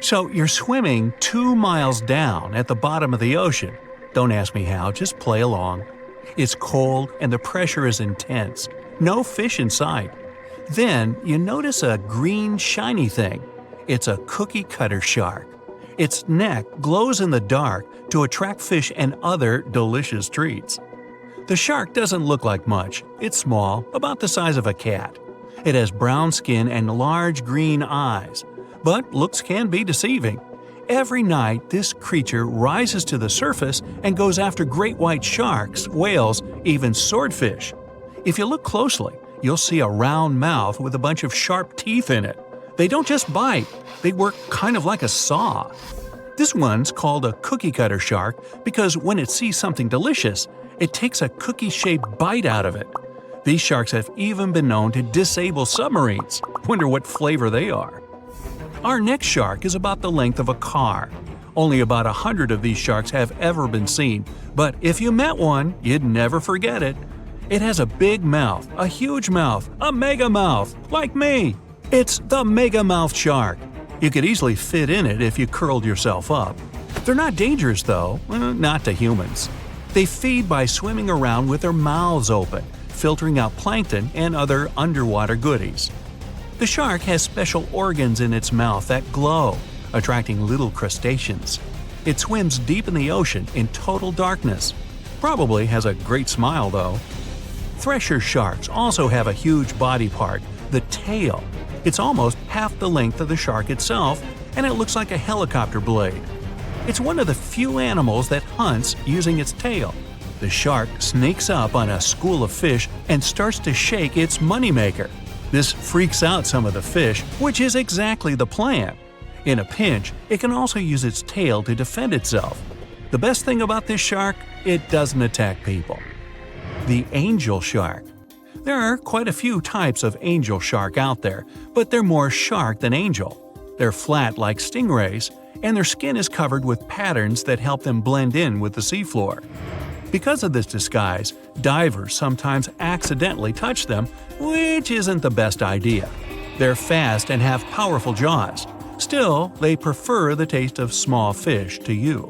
So you're swimming 2 miles down at the bottom of the ocean. Don't ask me how, just play along. It's cold and the pressure is intense. No fish in sight. Then you notice a green shiny thing. It's a cookie cutter shark. Its neck glows in the dark to attract fish and other delicious treats. The shark doesn't look like much. It's small, about the size of a cat. It has brown skin and large green eyes. But looks can be deceiving. Every night, this creature rises to the surface and goes after great white sharks, whales, even swordfish. If you look closely, you'll see a round mouth with a bunch of sharp teeth in it. They don't just bite, they work kind of like a saw. This one's called a cookie cutter shark because when it sees something delicious, it takes a cookie-shaped bite out of it. These sharks have even been known to disable submarines. Wonder what flavor they are. Our next shark is about the length of a car. Only about 100 of these sharks have ever been seen, but if you met one, you'd never forget it. It has a big mouth, a huge mouth, a megamouth, like me. It's the Megamouth shark. You could easily fit in it if you curled yourself up. They're not dangerous though, not to humans. They feed by swimming around with their mouths open, filtering out plankton and other underwater goodies. The shark has special organs in its mouth that glow, attracting little crustaceans. It swims deep in the ocean in total darkness. Probably has a great smile though. Thresher sharks also have a huge body part, the tail. It's almost half the length of the shark itself, and it looks like a helicopter blade. It's one of the few animals that hunts using its tail. The shark sneaks up on a school of fish and starts to shake its moneymaker. This freaks out some of the fish, which is exactly the plan. In a pinch, it can also use its tail to defend itself. The best thing about this shark, it doesn't attack people. The angel shark. There are quite a few types of angel shark out there, but they're more shark than angel. They're flat like stingrays, and their skin is covered with patterns that help them blend in with the seafloor. Because of this disguise, divers sometimes accidentally touch them, which isn't the best idea. They're fast and have powerful jaws. Still, they prefer the taste of small fish to you.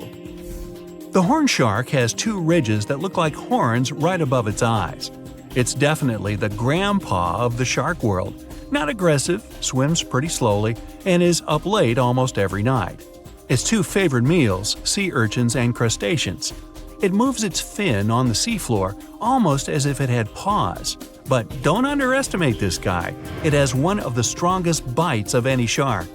The horn shark has 2 ridges that look like horns right above its eyes. It's definitely the grandpa of the shark world. Not aggressive, swims pretty slowly, and is up late almost every night. Its 2 favorite meals, sea urchins and crustaceans. It moves its fin on the seafloor almost as if it had paws. But don't underestimate this guy. It has one of the strongest bites of any shark.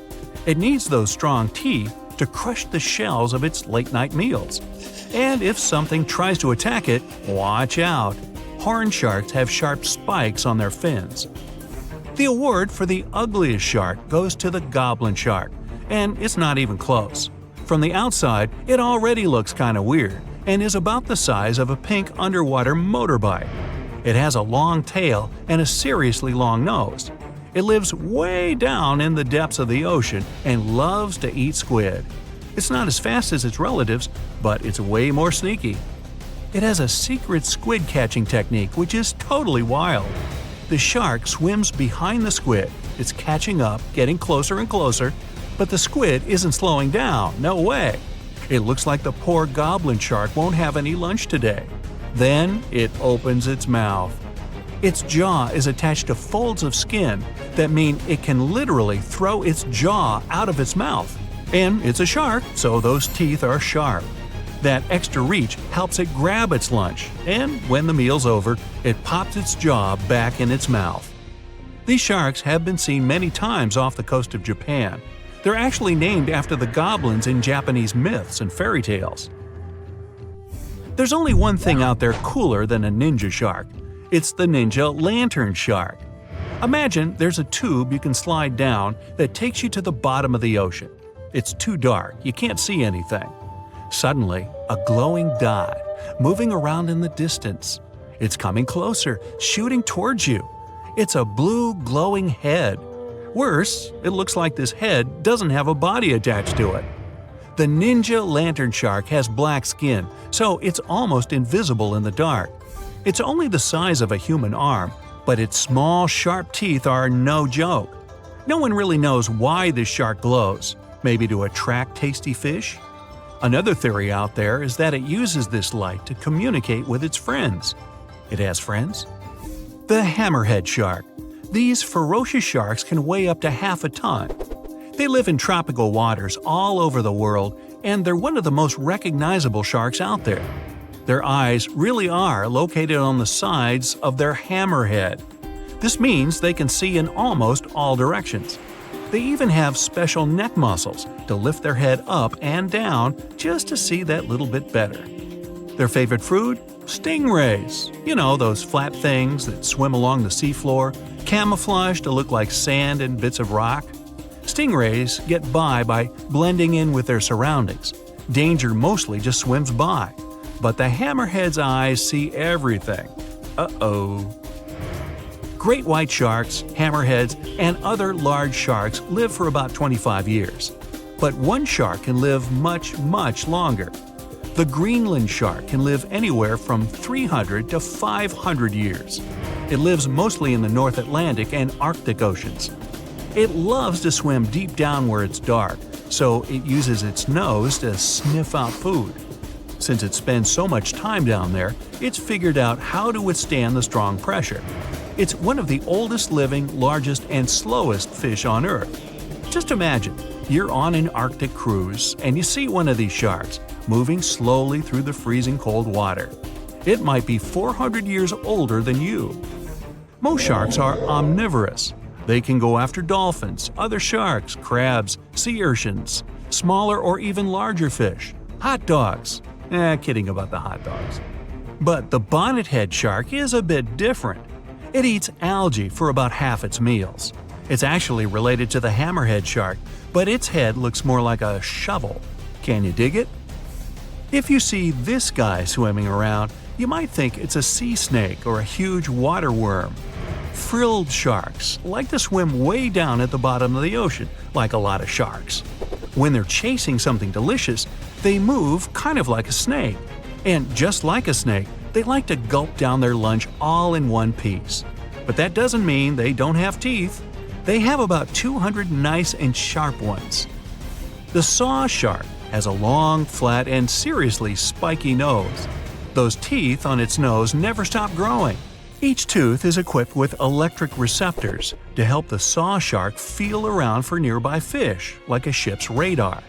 It needs those strong teeth to crush the shells of its late-night meals. And if something tries to attack it, watch out. Horn sharks have sharp spikes on their fins. The award for the ugliest shark goes to the Goblin shark, and it's not even close. From the outside, it already looks kinda weird and is about the size of a pink underwater motorbike. It has a long tail and a seriously long nose. It lives way down in the depths of the ocean and loves to eat squid. It's not as fast as its relatives, but it's way more sneaky. It has a secret squid catching technique which is totally wild. The shark swims behind the squid. It's catching up, getting closer and closer, but the squid isn't slowing down, no way. It looks like the poor goblin shark won't have any lunch today. Then it opens its mouth. Its jaw is attached to folds of skin that mean it can literally throw its jaw out of its mouth. And it's a shark, so those teeth are sharp. That extra reach helps it grab its lunch, and when the meal's over, it pops its jaw back in its mouth. These sharks have been seen many times off the coast of Japan. They're actually named after the goblins in Japanese myths and fairy tales. There's only one thing out there cooler than a ninja shark. It's the ninja lantern shark. Imagine there's a tube you can slide down that takes you to the bottom of the ocean. It's too dark, you can't see anything. Suddenly, a glowing dot, moving around in the distance. It's coming closer, shooting towards you. It's a blue glowing head. Worse, it looks like this head doesn't have a body attached to it. The ninja lantern shark has black skin, so it's almost invisible in the dark. It's only the size of a human arm, but its small, sharp teeth are no joke. No one really knows why this shark glows. Maybe to attract tasty fish? Another theory out there is that it uses this light to communicate with its friends. It has friends? The hammerhead shark. These ferocious sharks can weigh up to half a ton. They live in tropical waters all over the world, and they're one of the most recognizable sharks out there. Their eyes really are located on the sides of their hammerhead. This means they can see in almost all directions. They even have special neck muscles to lift their head up and down just to see that little bit better. Their favorite food? Stingrays. You know, those flat things that swim along the seafloor, camouflaged to look like sand and bits of rock. Stingrays get by blending in with their surroundings. Danger mostly just swims by. But the hammerhead's eyes see everything. Uh-oh. Great white sharks, hammerheads, and other large sharks live for about 25 years. But one shark can live much, much longer. The Greenland shark can live anywhere from 300 to 500 years. It lives mostly in the North Atlantic and Arctic oceans. It loves to swim deep down where it's dark, so it uses its nose to sniff out food. Since it spends so much time down there, it's figured out how to withstand the strong pressure. It's one of the oldest living, largest, and slowest fish on Earth. Just imagine, you're on an Arctic cruise and you see one of these sharks moving slowly through the freezing cold water. It might be 400 years older than you. Most sharks are omnivorous. They can go after dolphins, other sharks, crabs, sea urchins, smaller or even larger fish, hot dogs. Kidding about the hot dogs. But the bonnethead shark is a bit different. It eats algae for about half its meals. It's actually related to the hammerhead shark, but its head looks more like a shovel. Can you dig it? If you see this guy swimming around, you might think it's a sea snake or a huge water worm. Frilled sharks like to swim way down at the bottom of the ocean, like a lot of sharks. When they're chasing something delicious, they move kind of like a snake. And just like a snake, they like to gulp down their lunch all in one piece. But that doesn't mean they don't have teeth. They have about 200 nice and sharp ones. The saw shark has a long, flat, and seriously spiky nose. Those teeth on its nose never stop growing. Each tooth is equipped with electric receptors to help the saw shark feel around for nearby fish, like a ship's radar.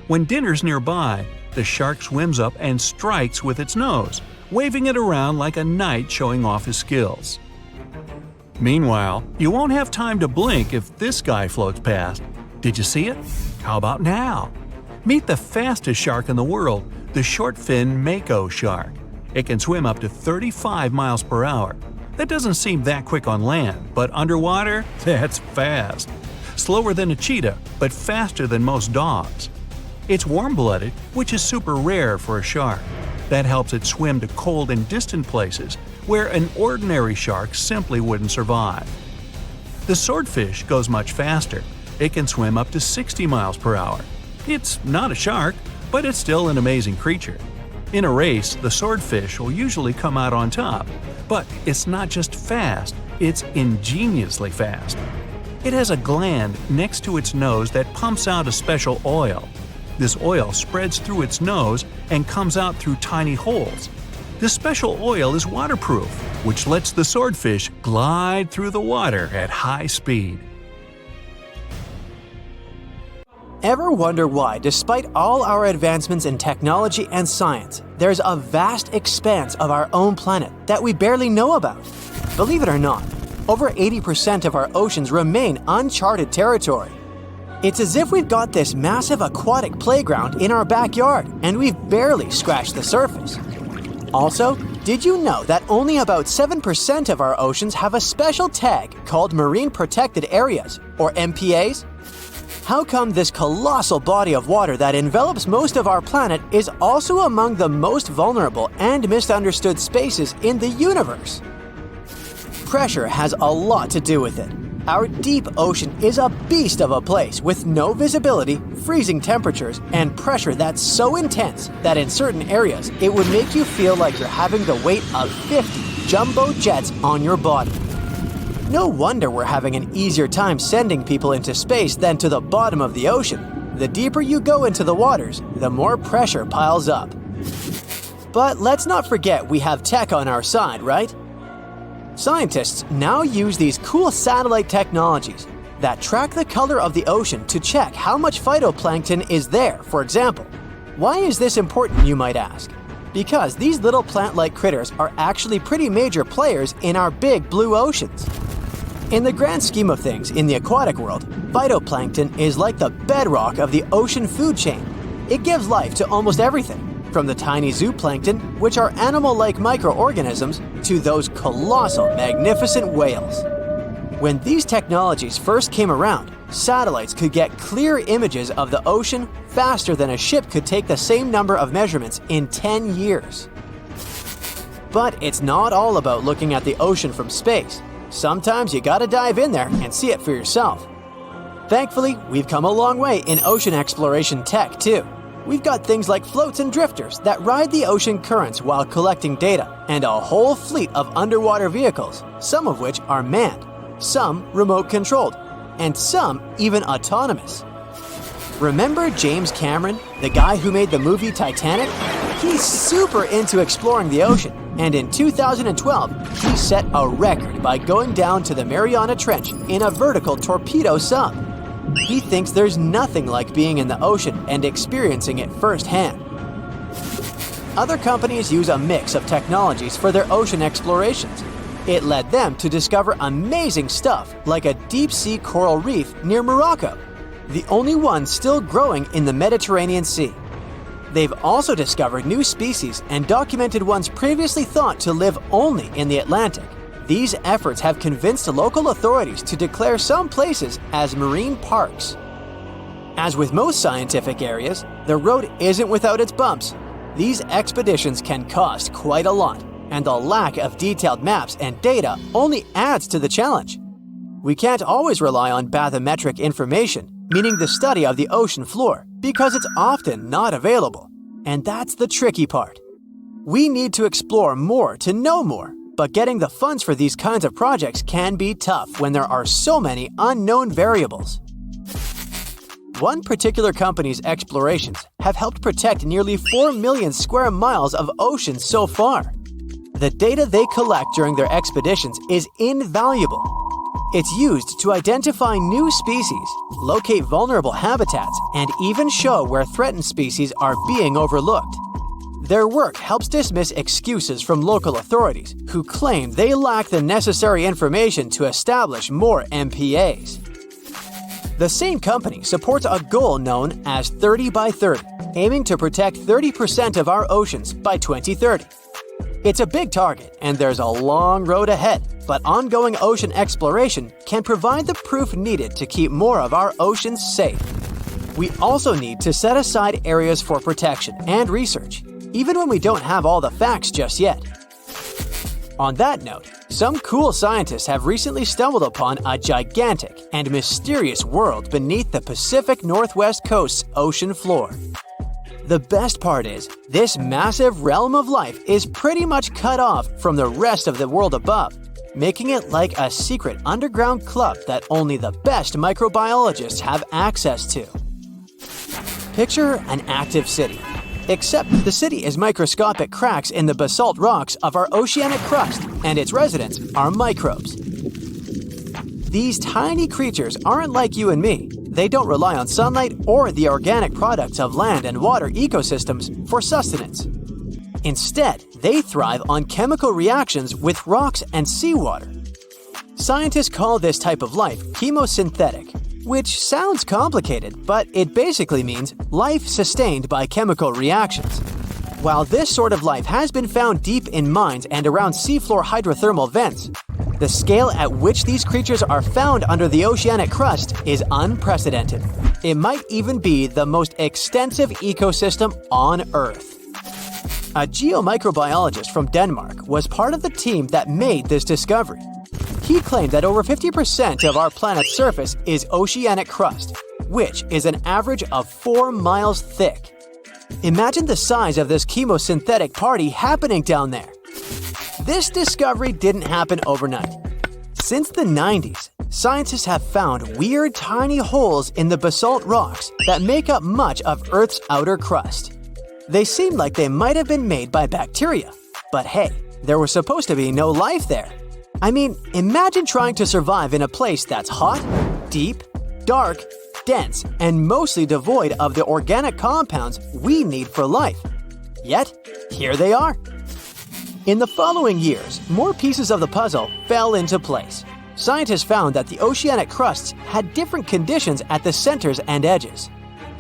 When dinner's nearby, the shark swims up and strikes with its nose, waving it around like a knight showing off his skills. Meanwhile, you won't have time to blink if this guy floats past. Did you see it? How about now? Meet the fastest shark in the world, the short-fin mako shark. It can swim up to 35 miles per hour. That doesn't seem that quick on land, but underwater, that's fast. Slower than a cheetah, but faster than most dogs. It's warm-blooded, which is super rare for a shark. That helps it swim to cold and distant places where an ordinary shark simply wouldn't survive. The swordfish goes much faster. It can swim up to 60 miles per hour. It's not a shark, but it's still an amazing creature. In a race, the swordfish will usually come out on top, but it's not just fast, it's ingeniously fast. It has a gland next to its nose that pumps out a special oil. This oil spreads through its nose and comes out through tiny holes. This special oil is waterproof, which lets the swordfish glide through the water at high speed. Ever wonder why, despite all our advancements in technology and science, there's a vast expanse of our own planet that we barely know about? Believe it or not, over 80% of our oceans remain uncharted territory. It's as if we've got this massive aquatic playground in our backyard, and we've barely scratched the surface. Also, did you know that only about 7% of our oceans have a special tag called Marine Protected Areas, or MPAs? How come this colossal body of water that envelops most of our planet is also among the most vulnerable and misunderstood spaces in the universe? Pressure has a lot to do with it. Our deep ocean is a beast of a place with no visibility, freezing temperatures, and pressure that's so intense that in certain areas it would make you feel like you're having the weight of 50 jumbo jets on your body. No wonder we're having an easier time sending people into space than to the bottom of the ocean. The deeper you go into the waters, the more pressure piles up. But let's not forget we have tech on our side, right? Scientists now use these cool satellite technologies that track the color of the ocean to check how much phytoplankton is there, for example. Why is this important, you might ask? Because these little plant-like critters are actually pretty major players in our big blue oceans. In the grand scheme of things in the aquatic world, phytoplankton is like the bedrock of the ocean food chain. It gives life to almost everything, from the tiny zooplankton, which are animal-like microorganisms, to those colossal, magnificent whales. When these technologies first came around, satellites could get clear images of the ocean faster than a ship could take the same number of measurements in 10 years. But it's not all about looking at the ocean from space. Sometimes you gotta dive in there and see it for yourself. Thankfully, we've come a long way in ocean exploration tech too. We've got things like floats and drifters that ride the ocean currents while collecting data, and a whole fleet of underwater vehicles, some of which are manned, some remote-controlled, and some even autonomous. Remember James Cameron, the guy who made the movie Titanic? He's super into exploring the ocean, and in 2012, he set a record by going down to the Mariana Trench in a vertical torpedo sub. He thinks there's nothing like being in the ocean and experiencing it firsthand. Other companies use a mix of technologies for their ocean explorations. It led them to discover amazing stuff like a deep-sea coral reef near Morocco, the only one still growing in the Mediterranean Sea. They've also discovered new species and documented ones previously thought to live only in the Atlantic. These efforts have convinced local authorities to declare some places as marine parks. As with most scientific areas, the road isn't without its bumps. These expeditions can cost quite a lot, and the lack of detailed maps and data only adds to the challenge. We can't always rely on bathymetric information, meaning the study of the ocean floor, because it's often not available. And that's the tricky part. We need to explore more to know more. But getting the funds for these kinds of projects can be tough when there are so many unknown variables. One particular company's explorations have helped protect nearly 4 million square miles of ocean so far. The data they collect during their expeditions is invaluable. It's used to identify new species, locate vulnerable habitats, and even show where threatened species are being overlooked. Their work helps dismiss excuses from local authorities who claim they lack the necessary information to establish more MPAs. The same company supports a goal known as 30 by 30, aiming to protect 30% of our oceans by 2030. It's a big target, and there's a long road ahead, but ongoing ocean exploration can provide the proof needed to keep more of our oceans safe. We also need to set aside areas for protection and research, even when we don't have all the facts just yet. On that note, some cool scientists have recently stumbled upon a gigantic and mysterious world beneath the Pacific Northwest coast's ocean floor. The best part is, this massive realm of life is pretty much cut off from the rest of the world above, making it like a secret underground club that only the best microbiologists have access to. Picture an active city, except the city is microscopic cracks in the basalt rocks of our oceanic crust, and its residents are microbes. These tiny creatures aren't like you and me. They don't rely on sunlight or the organic products of land and water ecosystems for sustenance. Instead, they thrive on chemical reactions with rocks and seawater. Scientists call this type of life chemosynthetic, which sounds complicated, but it basically means life sustained by chemical reactions. While this sort of life has been found deep in mines and around seafloor hydrothermal vents, the scale at which these creatures are found under the oceanic crust is unprecedented. It might even be the most extensive ecosystem on Earth. A geomicrobiologist from Denmark was part of the team that made this discovery. He claimed that over 50% of our planet's surface is oceanic crust, which is an average of 4 miles thick. Imagine the size of this chemosynthetic party happening down there. This discovery didn't happen overnight. Since the 90s, scientists have found weird tiny holes in the basalt rocks that make up much of Earth's outer crust. They seem like they might have been made by bacteria, but hey, there was supposed to be no life there. I mean, imagine trying to survive in a place that's hot, deep, dark, dense, and mostly devoid of the organic compounds we need for life. Yet, here they are. In the following years, more pieces of the puzzle fell into place. Scientists found that the oceanic crusts had different conditions at the centers and edges.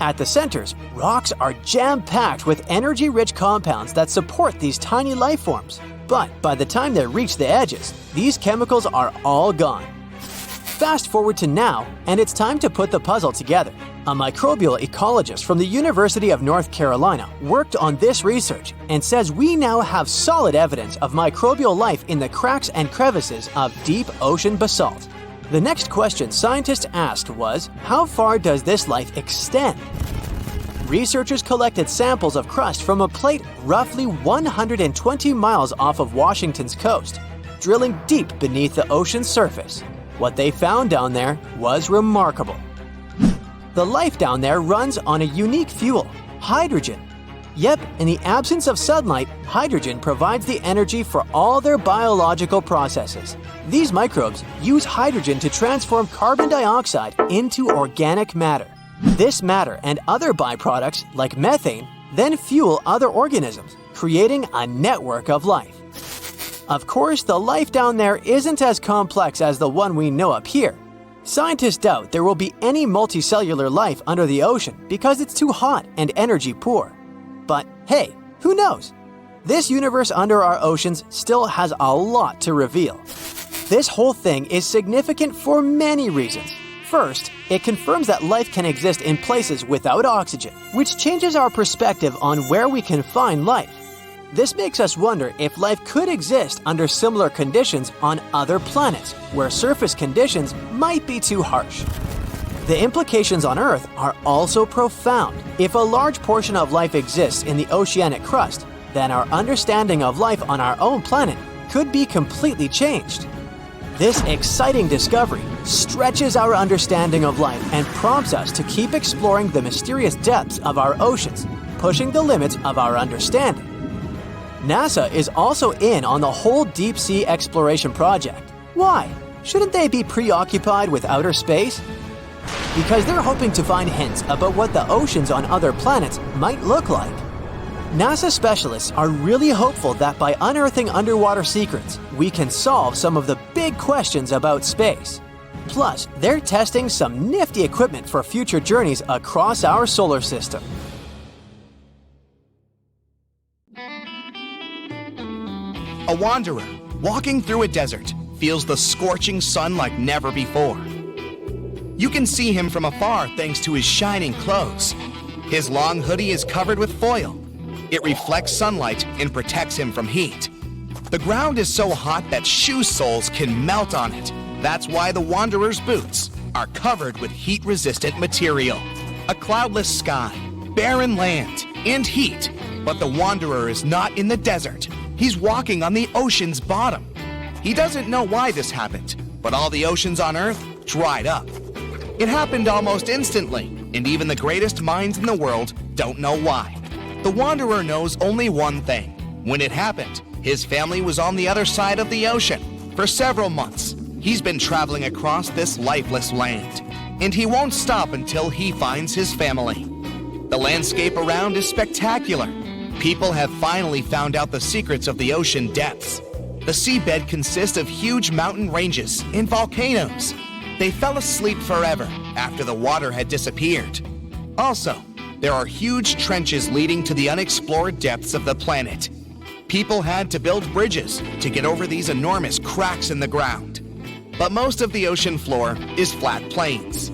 At the centers, rocks are jam-packed with energy-rich compounds that support these tiny life forms. But by the time they reach the edges, these chemicals are all gone. Fast forward to now, and it's time to put the puzzle together. A microbial ecologist from the University of North Carolina worked on this research and says we now have solid evidence of microbial life in the cracks and crevices of deep ocean basalt. The next question scientists asked was, how far does this life extend? Researchers collected samples of crust from a plate roughly 120 miles off of Washington's coast, drilling deep beneath the ocean's surface. What they found down there was remarkable. The life down there runs on a unique fuel, hydrogen. Yep, in the absence of sunlight, hydrogen provides the energy for all their biological processes. These microbes use hydrogen to transform carbon dioxide into organic matter. This matter and other byproducts, like methane, then fuel other organisms, creating a network of life. Of course, the life down there isn't as complex as the one we know up here. Scientists doubt there will be any multicellular life under the ocean because it's too hot and energy poor. But hey, who knows? This universe under our oceans still has a lot to reveal. This whole thing is significant for many reasons. First, it confirms that life can exist in places without oxygen, which changes our perspective on where we can find life. This makes us wonder if life could exist under similar conditions on other planets, where surface conditions might be too harsh. The implications on Earth are also profound. If a large portion of life exists in the oceanic crust, then our understanding of life on our own planet could be completely changed. This exciting discovery stretches our understanding of life and prompts us to keep exploring the mysterious depths of our oceans, pushing the limits of our understanding. NASA is also in on the whole deep sea exploration project. Why? Shouldn't they be preoccupied with outer space? Because they're hoping to find hints about what the oceans on other planets might look like. NASA specialists are really hopeful that by unearthing underwater secrets, we can solve some of the big questions about space. Plus, they're testing some nifty equipment for future journeys across our solar system. A wanderer walking through a desert feels the scorching sun like never before. You can see him from afar thanks to his shining clothes. His long hoodie is covered with foil. It reflects sunlight and protects him from heat. The ground is so hot that shoe soles can melt on it. That's why the wanderer's boots are covered with heat-resistant material. A cloudless sky, barren land, and heat. But the wanderer is not in the desert. He's walking on the ocean's bottom. He doesn't know why this happened, but all the oceans on Earth dried up. It happened almost instantly, and even the greatest minds in the world don't know why. The wanderer knows only one thing. When it happened, his family was on the other side of the ocean. For several months, he's been traveling across this lifeless land, and he won't stop until he finds his family. The landscape around is spectacular. People have finally found out the secrets of the ocean depths. The seabed consists of huge mountain ranges and volcanoes. They fell asleep forever after the water had disappeared. Also, there are huge trenches leading to the unexplored depths of the planet. People had to build bridges to get over these enormous cracks in the ground. But most of the ocean floor is flat plains,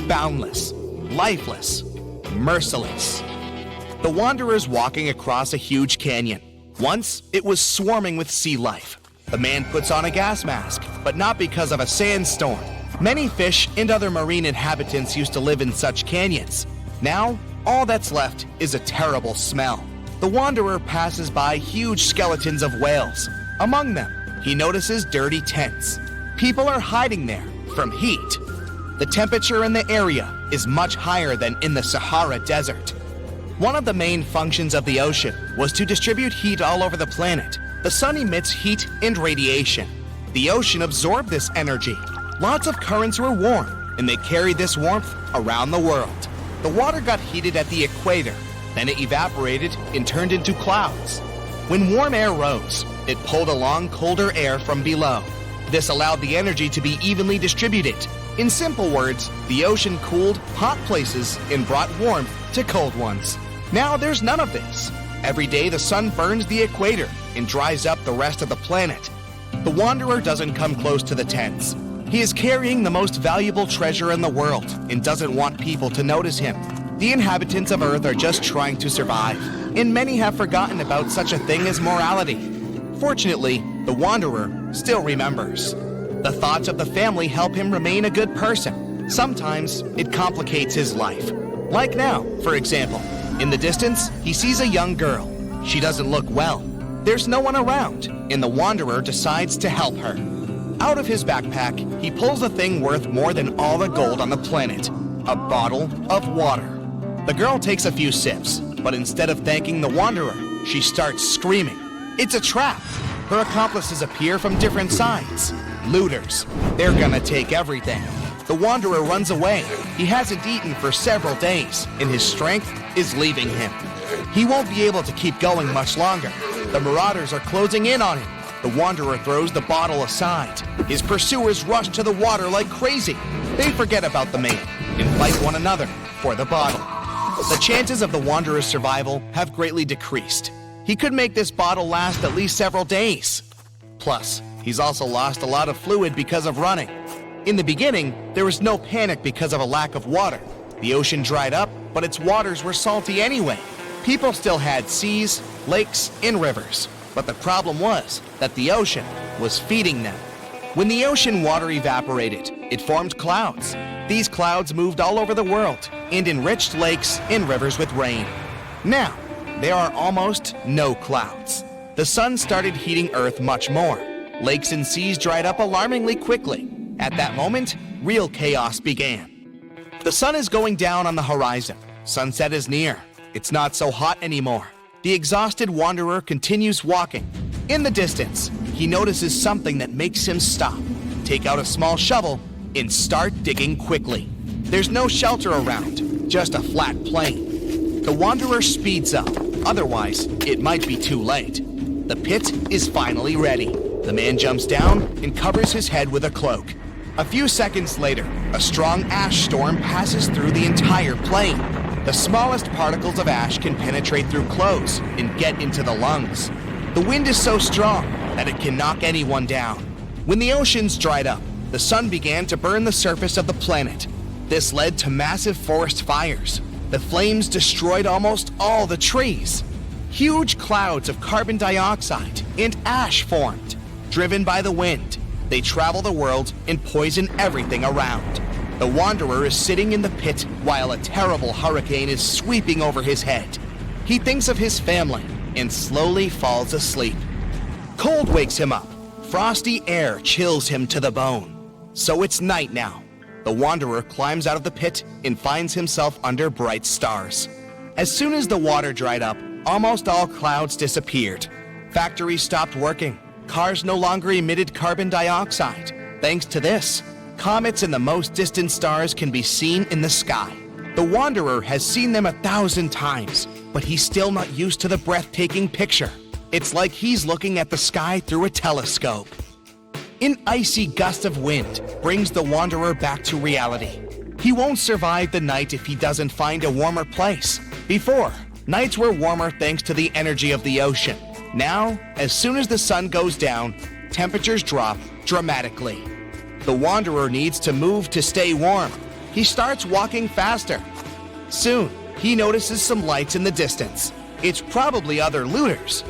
boundless, lifeless, merciless. The wanderer's walking across a huge canyon. Once, it was swarming with sea life. The man puts on a gas mask, but not because of a sandstorm. Many fish and other marine inhabitants used to live in such canyons. Now, all that's left is a terrible smell. The wanderer passes by huge skeletons of whales. Among them, he notices dirty tents. People are hiding there from heat. The temperature in the area is much higher than in the Sahara Desert. One of the main functions of the ocean was to distribute heat all over the planet. The sun emits heat and radiation. The ocean absorbed this energy. Lots of currents were warm, and they carried this warmth around the world. The water got heated at the equator, then it evaporated and turned into clouds. When warm air rose, it pulled along colder air from below. This allowed the energy to be evenly distributed. In simple words, the ocean cooled hot places and brought warmth to cold ones. Now there's none of this. Every day the sun burns the equator and dries up the rest of the planet. The wanderer doesn't come close to the tents. He is carrying the most valuable treasure in the world and doesn't want people to notice him. The inhabitants of Earth are just trying to survive, and many have forgotten about such a thing as morality. Fortunately, the wanderer still remembers. The thoughts of the family help him remain a good person. Sometimes it complicates his life. Like now, for example. In the distance, he sees a young girl. She doesn't look well. There's no one around, and the wanderer decides to help her. Out of his backpack, he pulls a thing worth more than all the gold on the planet, a bottle of water. The girl takes a few sips, but instead of thanking the wanderer, she starts screaming. It's a trap. Her accomplices appear from different sides. Looters. They're gonna take everything. The wanderer runs away. He hasn't eaten for several days, and his strength is leaving him. He won't be able to keep going much longer. The marauders are closing in on him. The wanderer throws the bottle aside. His pursuers rush to the water like crazy. They forget about the man and fight one another for the bottle. The chances of the wanderer's survival have greatly decreased. He could make this bottle last at least several days. Plus, he's also lost a lot of fluid because of running. In the beginning, there was no panic because of a lack of water. The ocean dried up, but its waters were salty anyway. People still had seas, lakes, and rivers. But the problem was that the ocean was feeding them. When the ocean water evaporated, it formed clouds. These clouds moved all over the world and enriched lakes and rivers with rain. Now, there are almost no clouds. The sun started heating Earth much more. Lakes and seas dried up alarmingly quickly. At that moment, real chaos began. The sun is going down on the horizon. Sunset is near. It's not so hot anymore. The exhausted wanderer continues walking. In the distance, he notices something that makes him stop. take out a small shovel, and start digging quickly. There's no shelter around, just a flat plain. The wanderer speeds up, otherwise it might be too late. The pit is finally ready. The man jumps down and covers his head with a cloak. A few seconds later, a strong ash storm passes through the entire plain. The smallest particles of ash can penetrate through clothes and get into the lungs. The wind is so strong that it can knock anyone down. When the oceans dried up, the sun began to burn the surface of the planet. This led to massive forest fires. The flames destroyed almost all the trees. Huge clouds of carbon dioxide and ash formed. Driven by the wind, they travel the world and poison everything around. The wanderer is sitting in the pit while a terrible hurricane is sweeping over his head. He thinks of his family and slowly falls asleep. Cold wakes him up. Frosty air chills him to the bone. So it's night now. The wanderer climbs out of the pit and finds himself under bright stars. As soon as the water dried up, almost all clouds disappeared. Factories stopped working. Cars no longer emitted carbon dioxide. Thanks to this, comets and the most distant stars can be seen in the sky. The wanderer has seen them 1,000 times, but he's still not used to the breathtaking picture. It's like he's looking at the sky through a telescope. An icy gust of wind brings the wanderer back to reality. He won't survive the night if he doesn't find a warmer place. Before, nights were warmer thanks to the energy of the ocean. Now, as soon as the sun goes down, temperatures drop dramatically. The wanderer needs to move to stay warm. He starts walking faster. Soon, he notices some lights in the distance. It's probably other looters.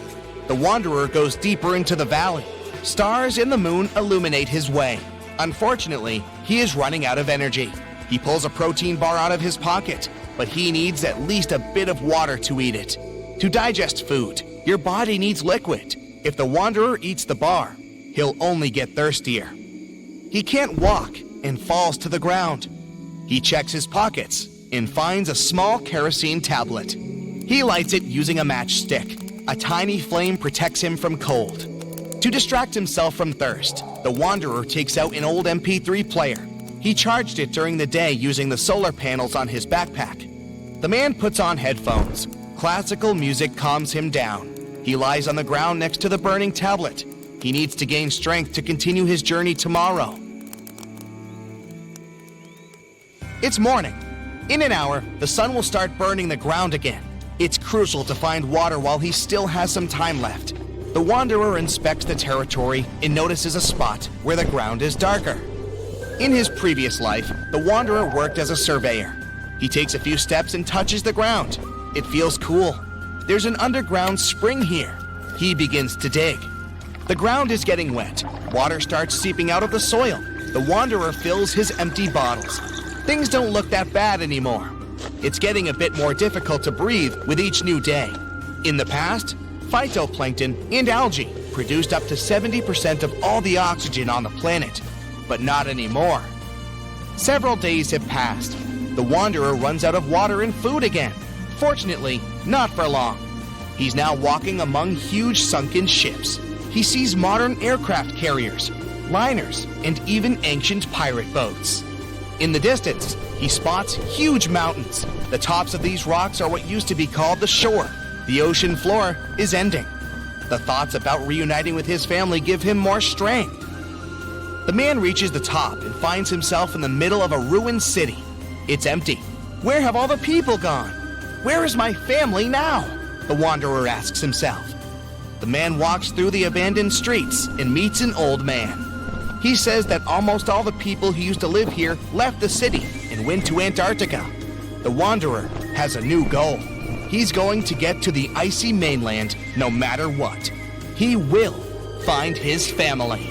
The wanderer goes deeper into the valley. Stars and the moon illuminate his way. Unfortunately, he is running out of energy. He pulls a protein bar out of his pocket, but he needs at least a bit of water to eat it. To digest food, your body needs liquid. If the wanderer eats the bar, he'll only get thirstier. He can't walk and falls to the ground. He checks his pockets and finds a small kerosene tablet. He lights it using a matchstick. A tiny flame protects him from cold. To distract himself from thirst, the wanderer takes out an old MP3 player. He charged it during the day using the solar panels on his backpack. The man puts on headphones. Classical music calms him down. He lies on the ground next to the burning tablet. He needs to gain strength to continue his journey tomorrow. It's morning. In an hour, the sun will start burning the ground again. It's crucial to find water while he still has some time left. The wanderer inspects the territory and notices a spot where the ground is darker. In his previous life, the wanderer worked as a surveyor. He takes a few steps and touches the ground. It feels cool. There's an underground spring here. He begins to dig. The ground is getting wet. Water starts seeping out of the soil. The wanderer fills his empty bottles. Things don't look that bad anymore. It's getting a bit more difficult to breathe with each new day. In the past, phytoplankton and algae produced up to 70% of all the oxygen on the planet, but not anymore. Several days have passed. The wanderer runs out of water and food again. Fortunately, not for long. He's now walking among huge sunken ships. He sees modern aircraft carriers, liners, and even ancient pirate boats. In the distance, he spots huge mountains. The tops of these rocks are what used to be called the shore. The ocean floor is ending. The thoughts about reuniting with his family give him more strength. The man reaches the top and finds himself in the middle of a ruined city. It's empty. Where have all the people gone? Where is my family now? The wanderer asks himself. The man walks through the abandoned streets and meets an old man. He says that almost all the people who used to live here left the city and went to Antarctica. The wanderer has a new goal. He's going to get to the icy mainland no matter what. He will find his family.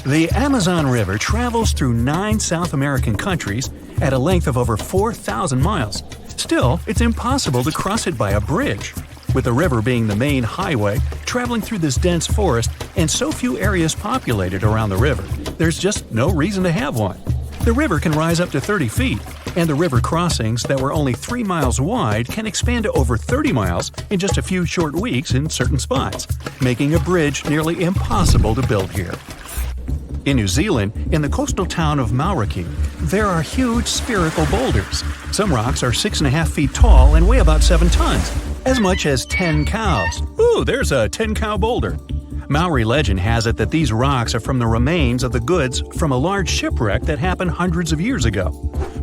The Amazon River travels through 9 South American countries at a length of over 4,000 miles. Still, it's impossible to cross it by a bridge. With the river being the main highway, traveling through this dense forest, and so few areas populated around the river, there's just no reason to have one. The river can rise up to 30 feet, and the river crossings that were only 3 miles wide can expand to over 30 miles in just a few short weeks in certain spots, making a bridge nearly impossible to build here. In New Zealand, in the coastal town of Mauriki, there are huge spherical boulders. Some rocks are 6.5 feet tall and weigh about 7 tons, as much as 10 cows. Ooh, there's a 10-cow boulder. Maori legend has it that these rocks are from the remains of the goods from a large shipwreck that happened hundreds of years ago.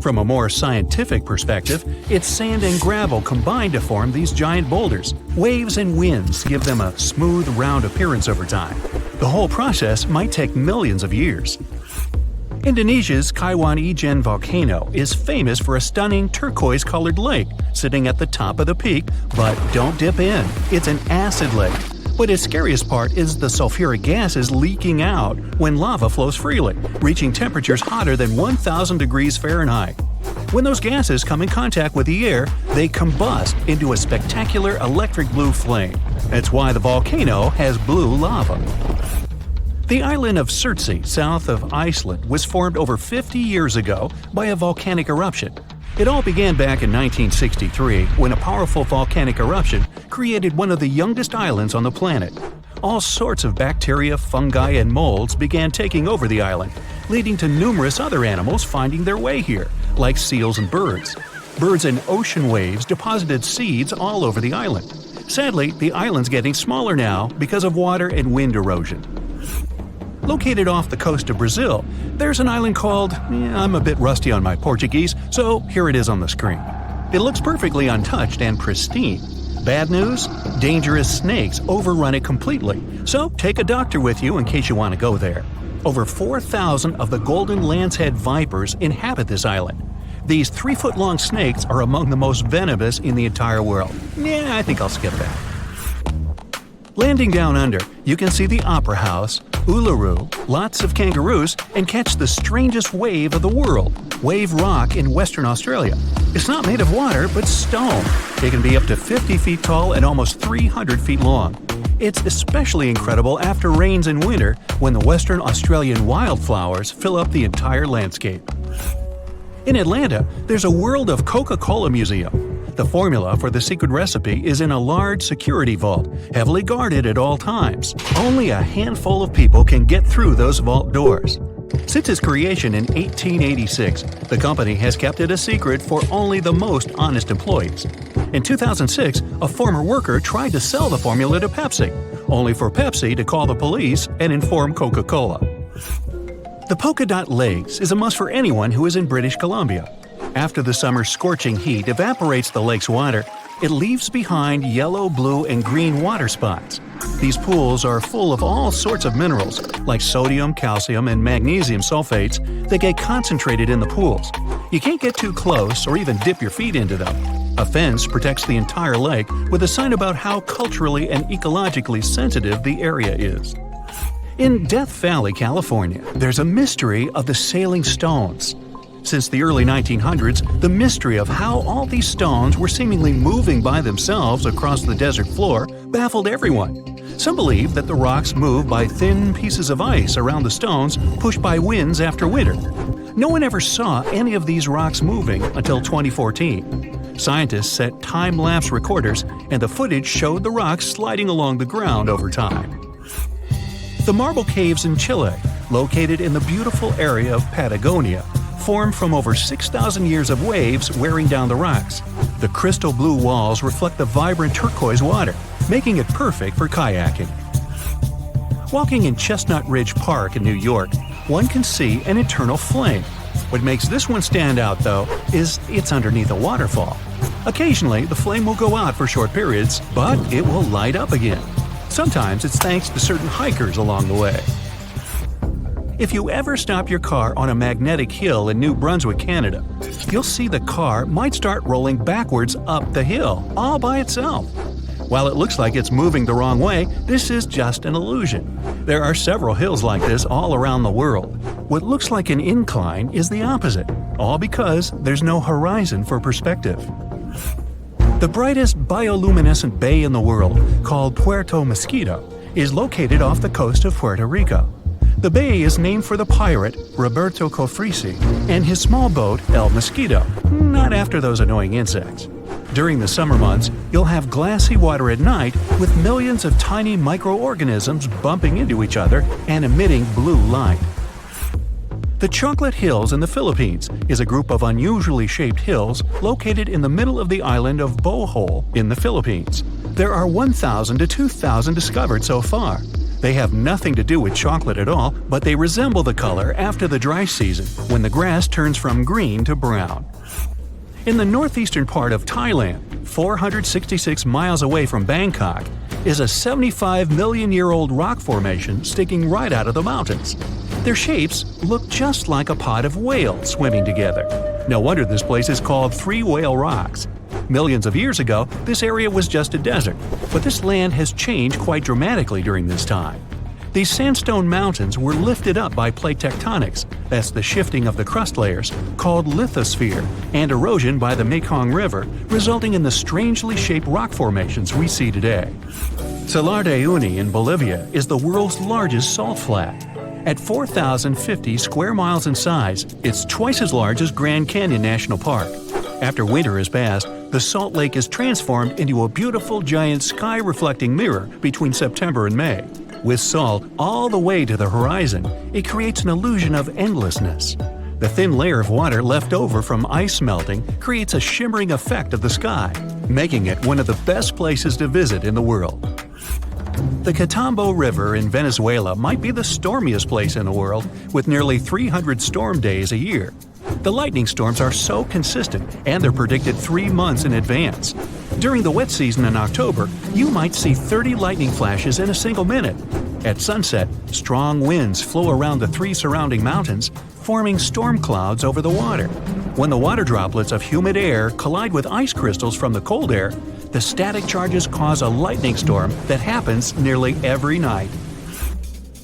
From a more scientific perspective, it's sand and gravel combined to form these giant boulders. Waves and winds give them a smooth, round appearance over time. The whole process might take millions of years. Indonesia's Kaiwan Ijen volcano is famous for a stunning turquoise-colored lake sitting at the top of the peak, but don't dip in. It's an acid lake. But its scariest part is the sulfuric gases leaking out when lava flows freely, reaching temperatures hotter than 1,000 degrees Fahrenheit. When those gases come in contact with the air, they combust into a spectacular electric blue flame. That's why the volcano has blue lava. The island of Surtsey, south of Iceland, was formed over 50 years ago by a volcanic eruption. It all began back in 1963 when a powerful volcanic eruption created one of the youngest islands on the planet. All sorts of bacteria, fungi, and molds began taking over the island, leading to numerous other animals finding their way here, like seals and birds. Birds and ocean waves deposited seeds all over the island. Sadly, the island's getting smaller now because of water and wind erosion. Located off the coast of Brazil, there's an island called… I'm a bit rusty on my Portuguese, so here it is on the screen. It looks perfectly untouched and pristine. Bad news? Dangerous snakes overrun it completely, so take a doctor with you in case you want to go there. Over 4,000 of the golden lancehead vipers inhabit this island. These 3-foot-long snakes are among the most venomous in the entire world. I think I'll skip that. Landing down under, you can see the Opera House, Uluru, lots of kangaroos, and catch the strangest wave of the world, Wave Rock in Western Australia. It's not made of water, but stone. It can be up to 50 feet tall and almost 300 feet long. It's especially incredible after rains in winter when the Western Australian wildflowers fill up the entire landscape. In Atlanta, there's a World of Coca-Cola museum. The formula for the secret recipe is in a large security vault, heavily guarded at all times. Only a handful of people can get through those vault doors. Since its creation in 1886, the company has kept it a secret for only the most honest employees. In 2006, a former worker tried to sell the formula to Pepsi, only for Pepsi to call the police and inform Coca-Cola. The Polka Dot Lakes is a must for anyone who is in British Columbia. After the summer's scorching heat evaporates the lake's water, it leaves behind yellow, blue, and green water spots. These pools are full of all sorts of minerals, like sodium, calcium, and magnesium sulfates that get concentrated in the pools. You can't get too close or even dip your feet into them. A fence protects the entire lake with a sign about how culturally and ecologically sensitive the area is. In Death Valley, California, there's a mystery of the sailing stones. Since the early 1900s, the mystery of how all these stones were seemingly moving by themselves across the desert floor baffled everyone. Some believe that the rocks move by thin pieces of ice around the stones pushed by winds after winter. No one ever saw any of these rocks moving until 2014. Scientists set time-lapse recorders, and the footage showed the rocks sliding along the ground over time. The marble caves in Chile, located in the beautiful area of Patagonia, formed from over 6,000 years of waves wearing down the rocks. The crystal blue walls reflect the vibrant turquoise water, making it perfect for kayaking. Walking in Chestnut Ridge Park in New York, one can see an eternal flame. What makes this one stand out, though, is it's underneath a waterfall. Occasionally, the flame will go out for short periods, but it will light up again. Sometimes it's thanks to certain hikers along the way. If you ever stop your car on a magnetic hill in New Brunswick, Canada, you'll see the car might start rolling backwards up the hill, all by itself. While it looks like it's moving the wrong way, this is just an illusion. There are several hills like this all around the world. What looks like an incline is the opposite, all because there's no horizon for perspective. The brightest bioluminescent bay in the world, called Puerto Mosquito, is located off the coast of Puerto Rico. The bay is named for the pirate Roberto Cofresi and his small boat El Mosquito, not after those annoying insects. During the summer months, you'll have glassy water at night with millions of tiny microorganisms bumping into each other and emitting blue light. The Chocolate Hills in the Philippines is a group of unusually shaped hills located in the middle of the island of Borehole in the Philippines. There are 1,000 to 2,000 discovered so far. They have nothing to do with chocolate at all, but they resemble the color after the dry season, when the grass turns from green to brown. In the northeastern part of Thailand, 466 miles away from Bangkok, is a 75-million-year-old rock formation sticking right out of the mountains. Their shapes look just like a pod of whales swimming together. No wonder this place is called Three Whale Rocks. Millions of years ago, this area was just a desert, but this land has changed quite dramatically during this time. These sandstone mountains were lifted up by plate tectonics, that's the shifting of the crust layers, called lithosphere, and erosion by the Mekong River, resulting in the strangely shaped rock formations we see today. Salar de Uyuni in Bolivia is the world's largest salt flat. At 4,050 square miles in size, it's twice as large as Grand Canyon National Park. After winter has passed, the salt lake is transformed into a beautiful giant sky-reflecting mirror between September and May. With salt all the way to the horizon, it creates an illusion of endlessness. The thin layer of water left over from ice melting creates a shimmering effect of the sky, making it one of the best places to visit in the world. The Catatumbo River in Venezuela might be the stormiest place in the world, with nearly 300 storm days a year. The lightning storms are so consistent, and they're predicted 3 months in advance. During the wet season in October, you might see 30 lightning flashes in a single minute. At sunset, strong winds flow around the 3 surrounding mountains, forming storm clouds over the water. When the water droplets of humid air collide with ice crystals from the cold air, the static charges cause a lightning storm that happens nearly every night.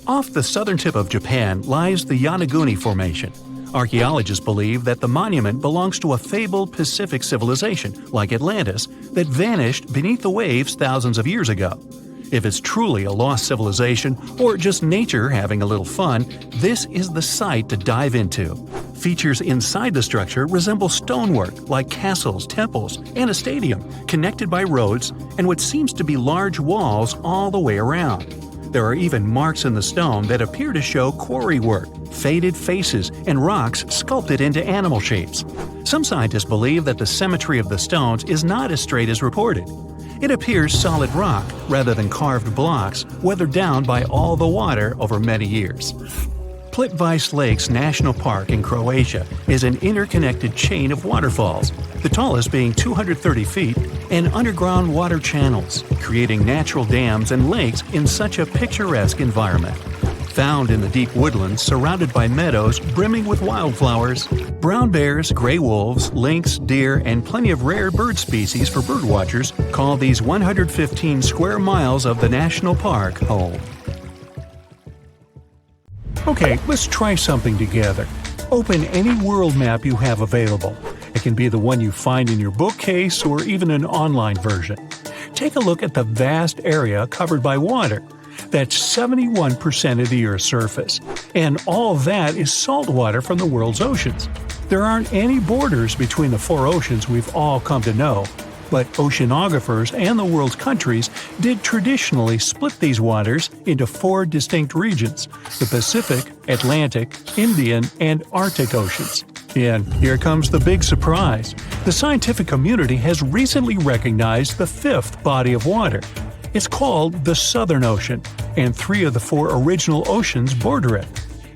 Off the southern tip of Japan lies the Yonaguni Formation. Archaeologists believe that the monument belongs to a fabled Pacific civilization, like Atlantis, that vanished beneath the waves thousands of years ago. If it's truly a lost civilization, or just nature having a little fun, this is the site to dive into. Features inside the structure resemble stonework like castles, temples, and a stadium, connected by roads and what seems to be large walls all the way around. There are even marks in the stone that appear to show quarry work, faded faces, and rocks sculpted into animal shapes. Some scientists believe that the symmetry of the stones is not as straight as reported. It appears solid rock rather than carved blocks, weathered down by all the water over many years. Plitvice Lakes National Park in Croatia is an interconnected chain of waterfalls, the tallest being 230 feet, and underground water channels, creating natural dams and lakes in such a picturesque environment. Found in the deep woodlands surrounded by meadows brimming with wildflowers, brown bears, gray wolves, lynx, deer, and plenty of rare bird species for birdwatchers call these 115 square miles of the national park home. Okay, let's try something together. Open any world map you have available. It can be the one you find in your bookcase or even an online version. Take a look at the vast area covered by water. That's 71% of the Earth's surface. And all that is salt water from the world's oceans. There aren't any borders between the 4 oceans we've all come to know, but oceanographers and the world's countries did traditionally split these waters into 4 distinct regions: the Pacific, Atlantic, Indian, and Arctic Oceans. And here comes the big surprise. The scientific community has recently recognized the 5th body of water. It's called the Southern Ocean, and 3 of the 4 original oceans border it.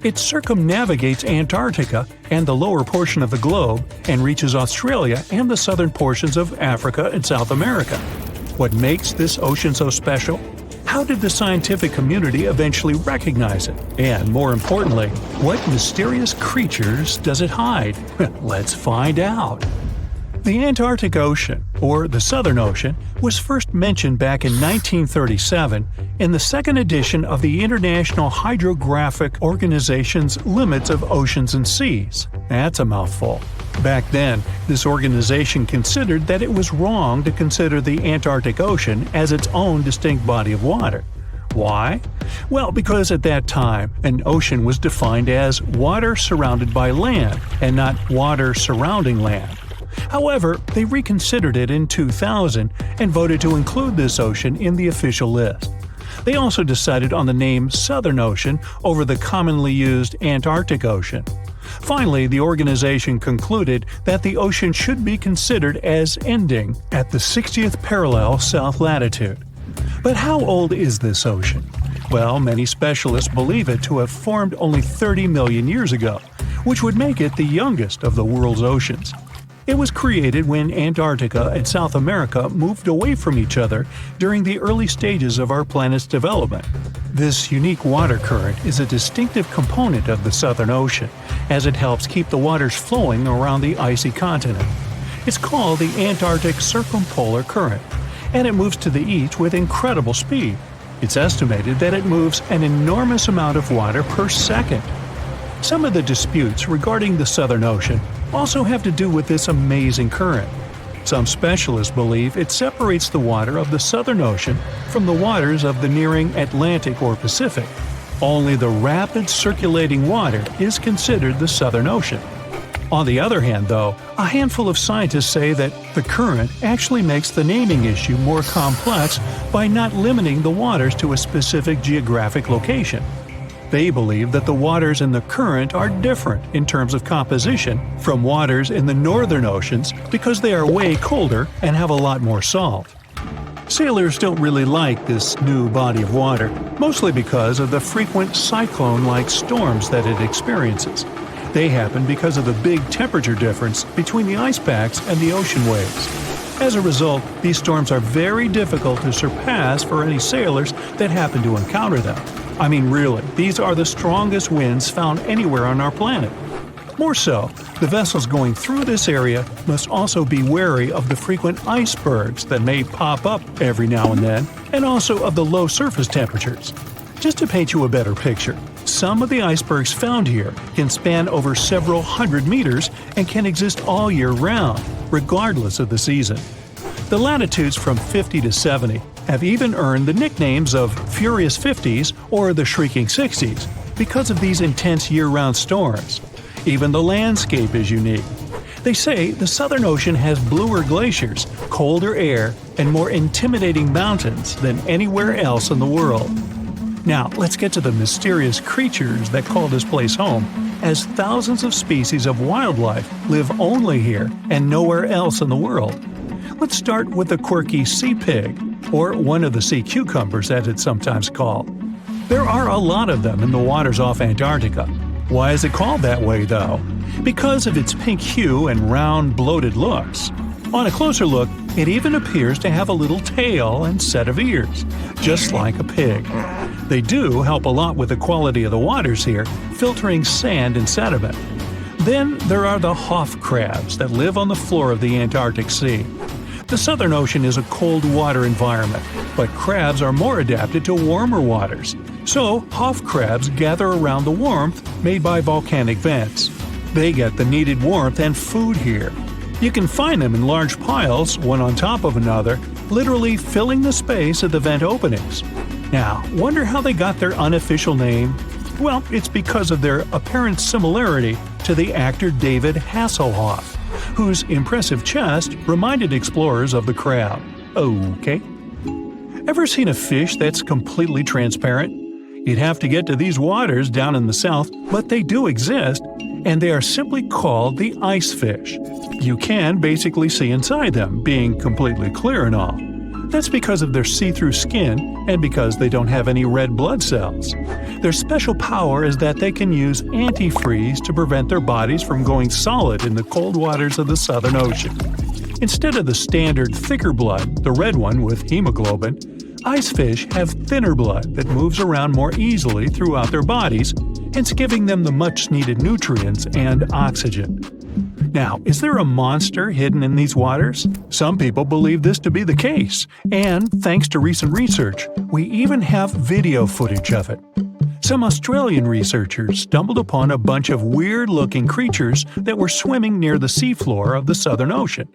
It circumnavigates Antarctica and the lower portion of the globe and reaches Australia and the southern portions of Africa and South America. What makes this ocean so special? How did the scientific community eventually recognize it? And more importantly, what mysterious creatures does it hide? Let's find out. The Antarctic Ocean, or the Southern Ocean, was first mentioned back in 1937 in the 2nd edition of the International Hydrographic Organization's Limits of Oceans and Seas. That's a mouthful. Back then, this organization considered that it was wrong to consider the Antarctic Ocean as its own distinct body of water. Why? Well, because at that time, an ocean was defined as water surrounded by land and not water surrounding land. However, they reconsidered it in 2000 and voted to include this ocean in the official list. They also decided on the name Southern Ocean over the commonly used Antarctic Ocean. Finally, the organization concluded that the ocean should be considered as ending at the 60th parallel south latitude. But how old is this ocean? Well, many specialists believe it to have formed only 30 million years ago, which would make it the youngest of the world's oceans. It was created when Antarctica and South America moved away from each other during the early stages of our planet's development. This unique water current is a distinctive component of the Southern Ocean, as it helps keep the waters flowing around the icy continent. It's called the Antarctic Circumpolar Current, and it moves to the east with incredible speed. It's estimated that it moves an enormous amount of water per second. Some of the disputes regarding the Southern Ocean also have to do with this amazing current. Some specialists believe it separates the water of the Southern Ocean from the waters of the nearing Atlantic or Pacific. Only the rapid circulating water is considered the Southern Ocean. On the other hand, though, a handful of scientists say that the current actually makes the naming issue more complex by not limiting the waters to a specific geographic location. They believe that the waters in the current are different in terms of composition from waters in the northern oceans because they are way colder and have a lot more salt. Sailors don't really like this new body of water, mostly because of the frequent cyclone-like storms that it experiences. They happen because of the big temperature difference between the ice packs and the ocean waves. As a result, these storms are very difficult to surpass for any sailors that happen to encounter them. I mean, really, these are the strongest winds found anywhere on our planet. More so, the vessels going through this area must also be wary of the frequent icebergs that may pop up every now and then, and also of the low surface temperatures. Just to paint you a better picture, some of the icebergs found here can span over several hundred meters and can exist all year round, regardless of the season. The latitudes from 50 to 70 have even earned the nicknames of Furious 50s or the Shrieking 60s because of these intense year-round storms. Even the landscape is unique. They say the Southern Ocean has bluer glaciers, colder air, and more intimidating mountains than anywhere else in the world. Now, let's get to the mysterious creatures that call this place home, as thousands of species of wildlife live only here and nowhere else in the world. Let's start with the quirky sea pig, or one of the sea cucumbers as it's sometimes called. There are a lot of them in the waters off Antarctica. Why is it called that way, though? Because of its pink hue and round, bloated looks. On a closer look, it even appears to have a little tail and set of ears, just like a pig. They do help a lot with the quality of the waters here, filtering sand and sediment. Then there are the Hoff crabs that live on the floor of the Antarctic Sea. The Southern Ocean is a cold water environment, but crabs are more adapted to warmer waters. So, Hoff crabs gather around the warmth made by volcanic vents. They get the needed warmth and food here. You can find them in large piles, one on top of another, literally filling the space of the vent openings. Now, wonder how they got their unofficial name? Well, it's because of their apparent similarity to the actor David Hasselhoff, whose impressive chest reminded explorers of the crab. Okay. Ever seen a fish that's completely transparent? You'd have to get to these waters down in the south, but they do exist, and they are simply called the ice fish. You can basically see inside them, being completely clear and all. That's because of their see-through skin and because they don't have any red blood cells. Their special power is that they can use antifreeze to prevent their bodies from going solid in the cold waters of the Southern Ocean. Instead of the standard thicker blood, the red one with hemoglobin, ice fish have thinner blood that moves around more easily throughout their bodies, hence giving them the much-needed nutrients and oxygen. Now, is there a monster hidden in these waters? Some people believe this to be the case, and thanks to recent research, we even have video footage of it. Some Australian researchers stumbled upon a bunch of weird-looking creatures that were swimming near the seafloor of the Southern Ocean.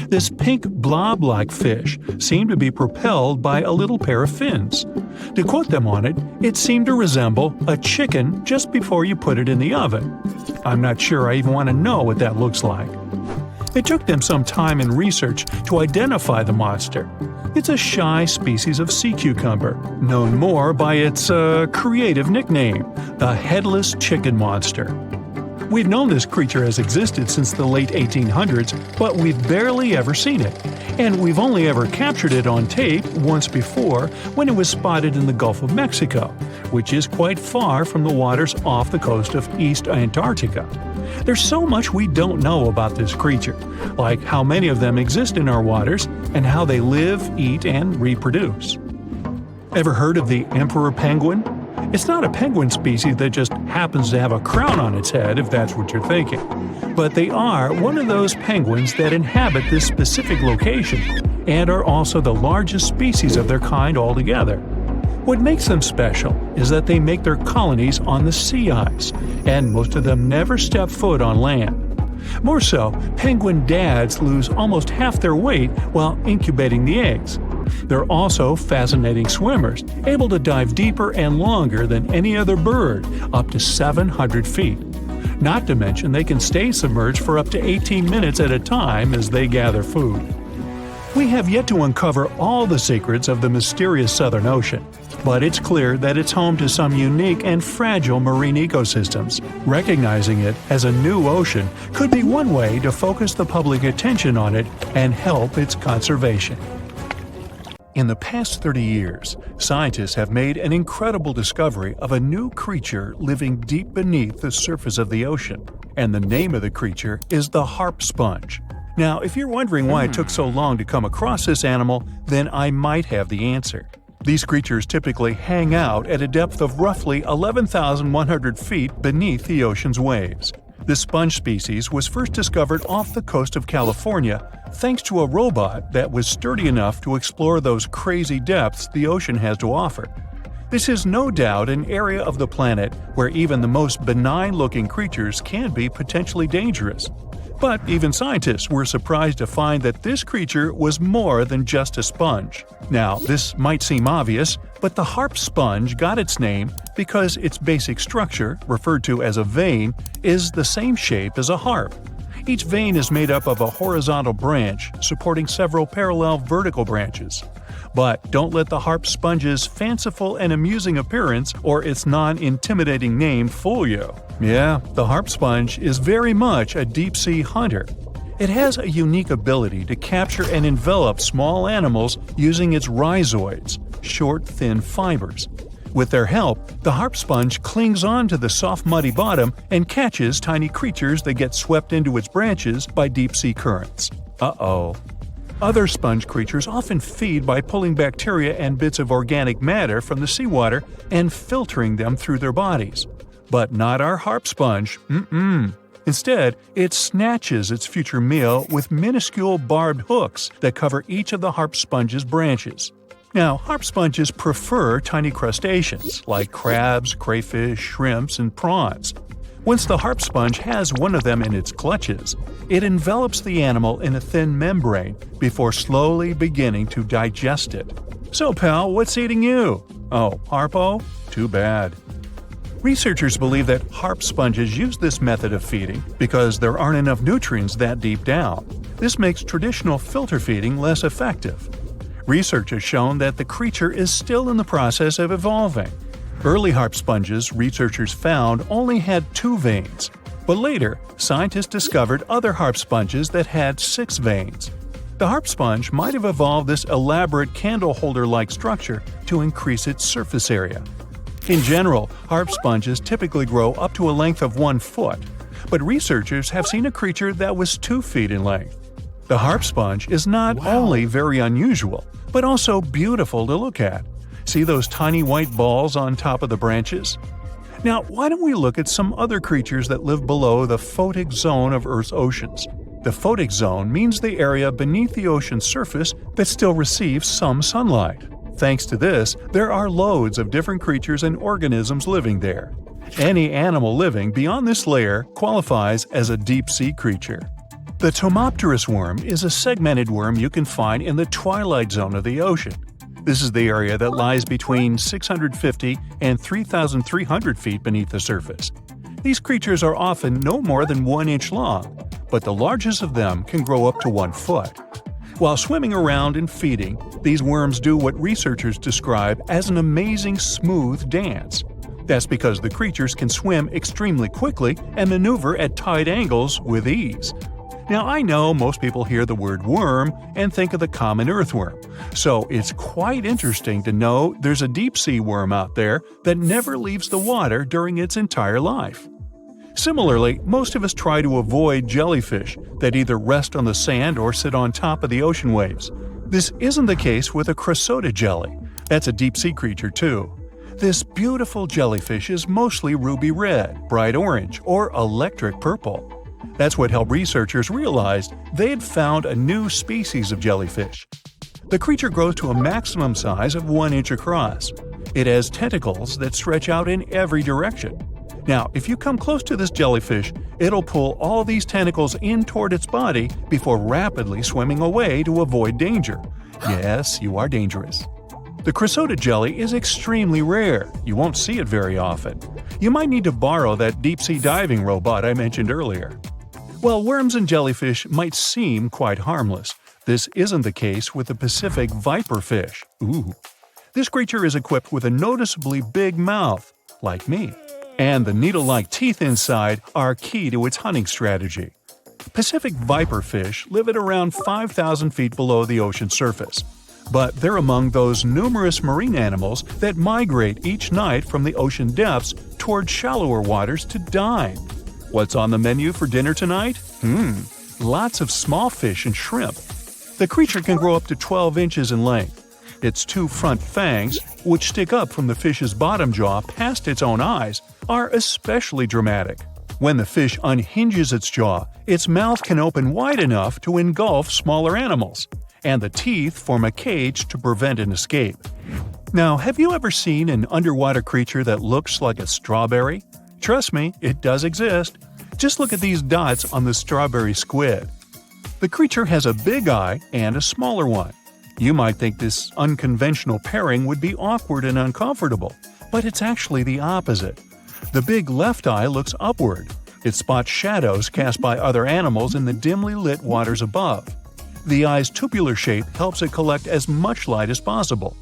This pink blob-like fish seemed to be propelled by a little pair of fins. To quote them on it, it seemed to resemble a chicken just before you put it in the oven. I'm not sure I even want to know what that looks like. It took them some time and research to identify the monster. It's a shy species of sea cucumber, known more by its creative nickname, the headless chicken monster. We've known this creature has existed since the late 1800s, but we've barely ever seen it. And we've only ever captured it on tape once before when it was spotted in the Gulf of Mexico, which is quite far from the waters off the coast of East Antarctica. There's so much we don't know about this creature, like how many of them exist in our waters and how they live, eat, and reproduce. Ever heard of the emperor penguin? It's not a penguin species that just happens to have a crown on its head, if that's what you're thinking. But they are one of those penguins that inhabit this specific location and are also the largest species of their kind altogether. What makes them special is that they make their colonies on the sea ice, and most of them never step foot on land. More so, penguin dads lose almost half their weight while incubating the eggs. They're also fascinating swimmers, able to dive deeper and longer than any other bird, up to 700 feet. Not to mention they can stay submerged for up to 18 minutes at a time as they gather food. We have yet to uncover all the secrets of the mysterious Southern Ocean, but it's clear that it's home to some unique and fragile marine ecosystems. Recognizing it as a new ocean could be one way to focus the public attention on it and help its conservation. In the past 30 years, scientists have made an incredible discovery of a new creature living deep beneath the surface of the ocean, and the name of the creature is the harp sponge. Now, if you're wondering why it took so long to come across this animal, then I might have the answer. These creatures typically hang out at a depth of roughly 11,100 feet beneath the ocean's waves. This sponge species was first discovered off the coast of California thanks to a robot that was sturdy enough to explore those crazy depths the ocean has to offer. This is no doubt an area of the planet where even the most benign-looking creatures can be potentially dangerous. But even scientists were surprised to find that this creature was more than just a sponge. Now, this might seem obvious, but the harp sponge got its name because its basic structure, referred to as a vein, is the same shape as a harp. Each vein is made up of a horizontal branch supporting several parallel vertical branches. But don't let the harp sponge's fanciful and amusing appearance or its non-intimidating name fool you. Yeah, the harp sponge is very much a deep-sea hunter. It has a unique ability to capture and envelop small animals using its rhizoids, short, thin fibers. With their help, the harp sponge clings on to the soft, muddy bottom and catches tiny creatures that get swept into its branches by deep-sea currents. Uh-oh. Other sponge creatures often feed by pulling bacteria and bits of organic matter from the seawater and filtering them through their bodies. But not our harp sponge. Instead, it snatches its future meal with minuscule barbed hooks that cover each of the harp sponge's branches. Now, harp sponges prefer tiny crustaceans like crabs, crayfish, shrimps, and prawns. Once the harp sponge has one of them in its clutches, it envelops the animal in a thin membrane before slowly beginning to digest it. So, pal, what's eating you? Oh, Harpo? Too bad. Researchers believe that harp sponges use this method of feeding because there aren't enough nutrients that deep down. This makes traditional filter feeding less effective. Research has shown that the creature is still in the process of evolving. Early harp sponges, researchers found, only had 2 veins, but later, scientists discovered other harp sponges that had 6 veins. The harp sponge might have evolved this elaborate candle holder-like structure to increase its surface area. In general, harp sponges typically grow up to a length of 1 foot, but researchers have seen a creature that was 2 feet in length. The harp sponge is not only very unusual, but also beautiful to look at. See those tiny white balls on top of the branches? Now, why don't we look at some other creatures that live below the photic zone of Earth's oceans? The photic zone means the area beneath the ocean's surface that still receives some sunlight. Thanks to this, there are loads of different creatures and organisms living there. Any animal living beyond this layer qualifies as a deep-sea creature. The Tomopteris worm is a segmented worm you can find in the twilight zone of the ocean. This is the area that lies between 650 and 3,300 feet beneath the surface. These creatures are often no more than 1 inch long, but the largest of them can grow up to 1 foot. While swimming around and feeding, these worms do what researchers describe as an amazing smooth dance. That's because the creatures can swim extremely quickly and maneuver at tight angles with ease. Now, I know most people hear the word worm and think of the common earthworm, so it's quite interesting to know there's a deep-sea worm out there that never leaves the water during its entire life. Similarly, most of us try to avoid jellyfish that either rest on the sand or sit on top of the ocean waves. This isn't the case with a crust jelly. That's a deep-sea creature too. This beautiful jellyfish is mostly ruby red, bright orange, or electric purple. That's what helped researchers realize they had found a new species of jellyfish. The creature grows to a maximum size of 1 inch across. It has tentacles that stretch out in every direction. Now, if you come close to this jellyfish, it'll pull all these tentacles in toward its body before rapidly swimming away to avoid danger. Yes, you are dangerous. The crust jelly is extremely rare. You won't see it very often. You might need to borrow that deep-sea diving robot I mentioned earlier. While worms and jellyfish might seem quite harmless, this isn't the case with the Pacific viperfish. Ooh. This creature is equipped with a noticeably big mouth, like me, and the needle-like teeth inside are key to its hunting strategy. Pacific viperfish live at around 5,000 feet below the ocean surface, but they're among those numerous marine animals that migrate each night from the ocean depths toward shallower waters to dine. What's on the menu for dinner tonight? Lots of small fish and shrimp. The creature can grow up to 12 inches in length. Its 2 front fangs, which stick up from the fish's bottom jaw past its own eyes, are especially dramatic. When the fish unhinges its jaw, its mouth can open wide enough to engulf smaller animals, and the teeth form a cage to prevent an escape. Now, have you ever seen an underwater creature that looks like a strawberry? Trust me, it does exist. Just look at these dots on the strawberry squid. The creature has a big eye and a smaller one. You might think this unconventional pairing would be awkward and uncomfortable, but it's actually the opposite. The big left eye looks upward. It spots shadows cast by other animals in the dimly lit waters above. The eye's tubular shape helps it collect as much light as possible.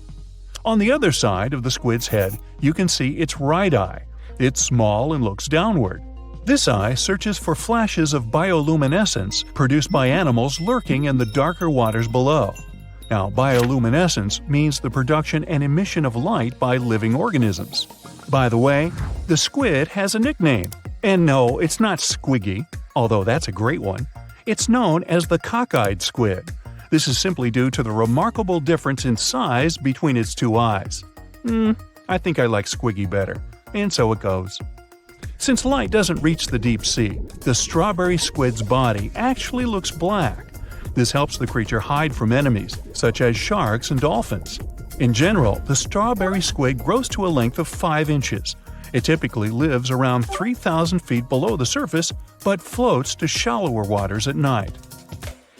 On the other side of the squid's head, you can see its right eye. It's small and looks downward. This eye searches for flashes of bioluminescence produced by animals lurking in the darker waters below. Now, bioluminescence means the production and emission of light by living organisms. By the way, the squid has a nickname. And no, it's not Squiggy, although that's a great one. It's known as the cockeyed squid. This is simply due to the remarkable difference in size between its 2 eyes. I think I like Squiggy better, and so it goes. Since light doesn't reach the deep sea, the strawberry squid's body actually looks black. This helps the creature hide from enemies, such as sharks and dolphins. In general, the strawberry squid grows to a length of 5 inches. It typically lives around 3,000 feet below the surface, but floats to shallower waters at night.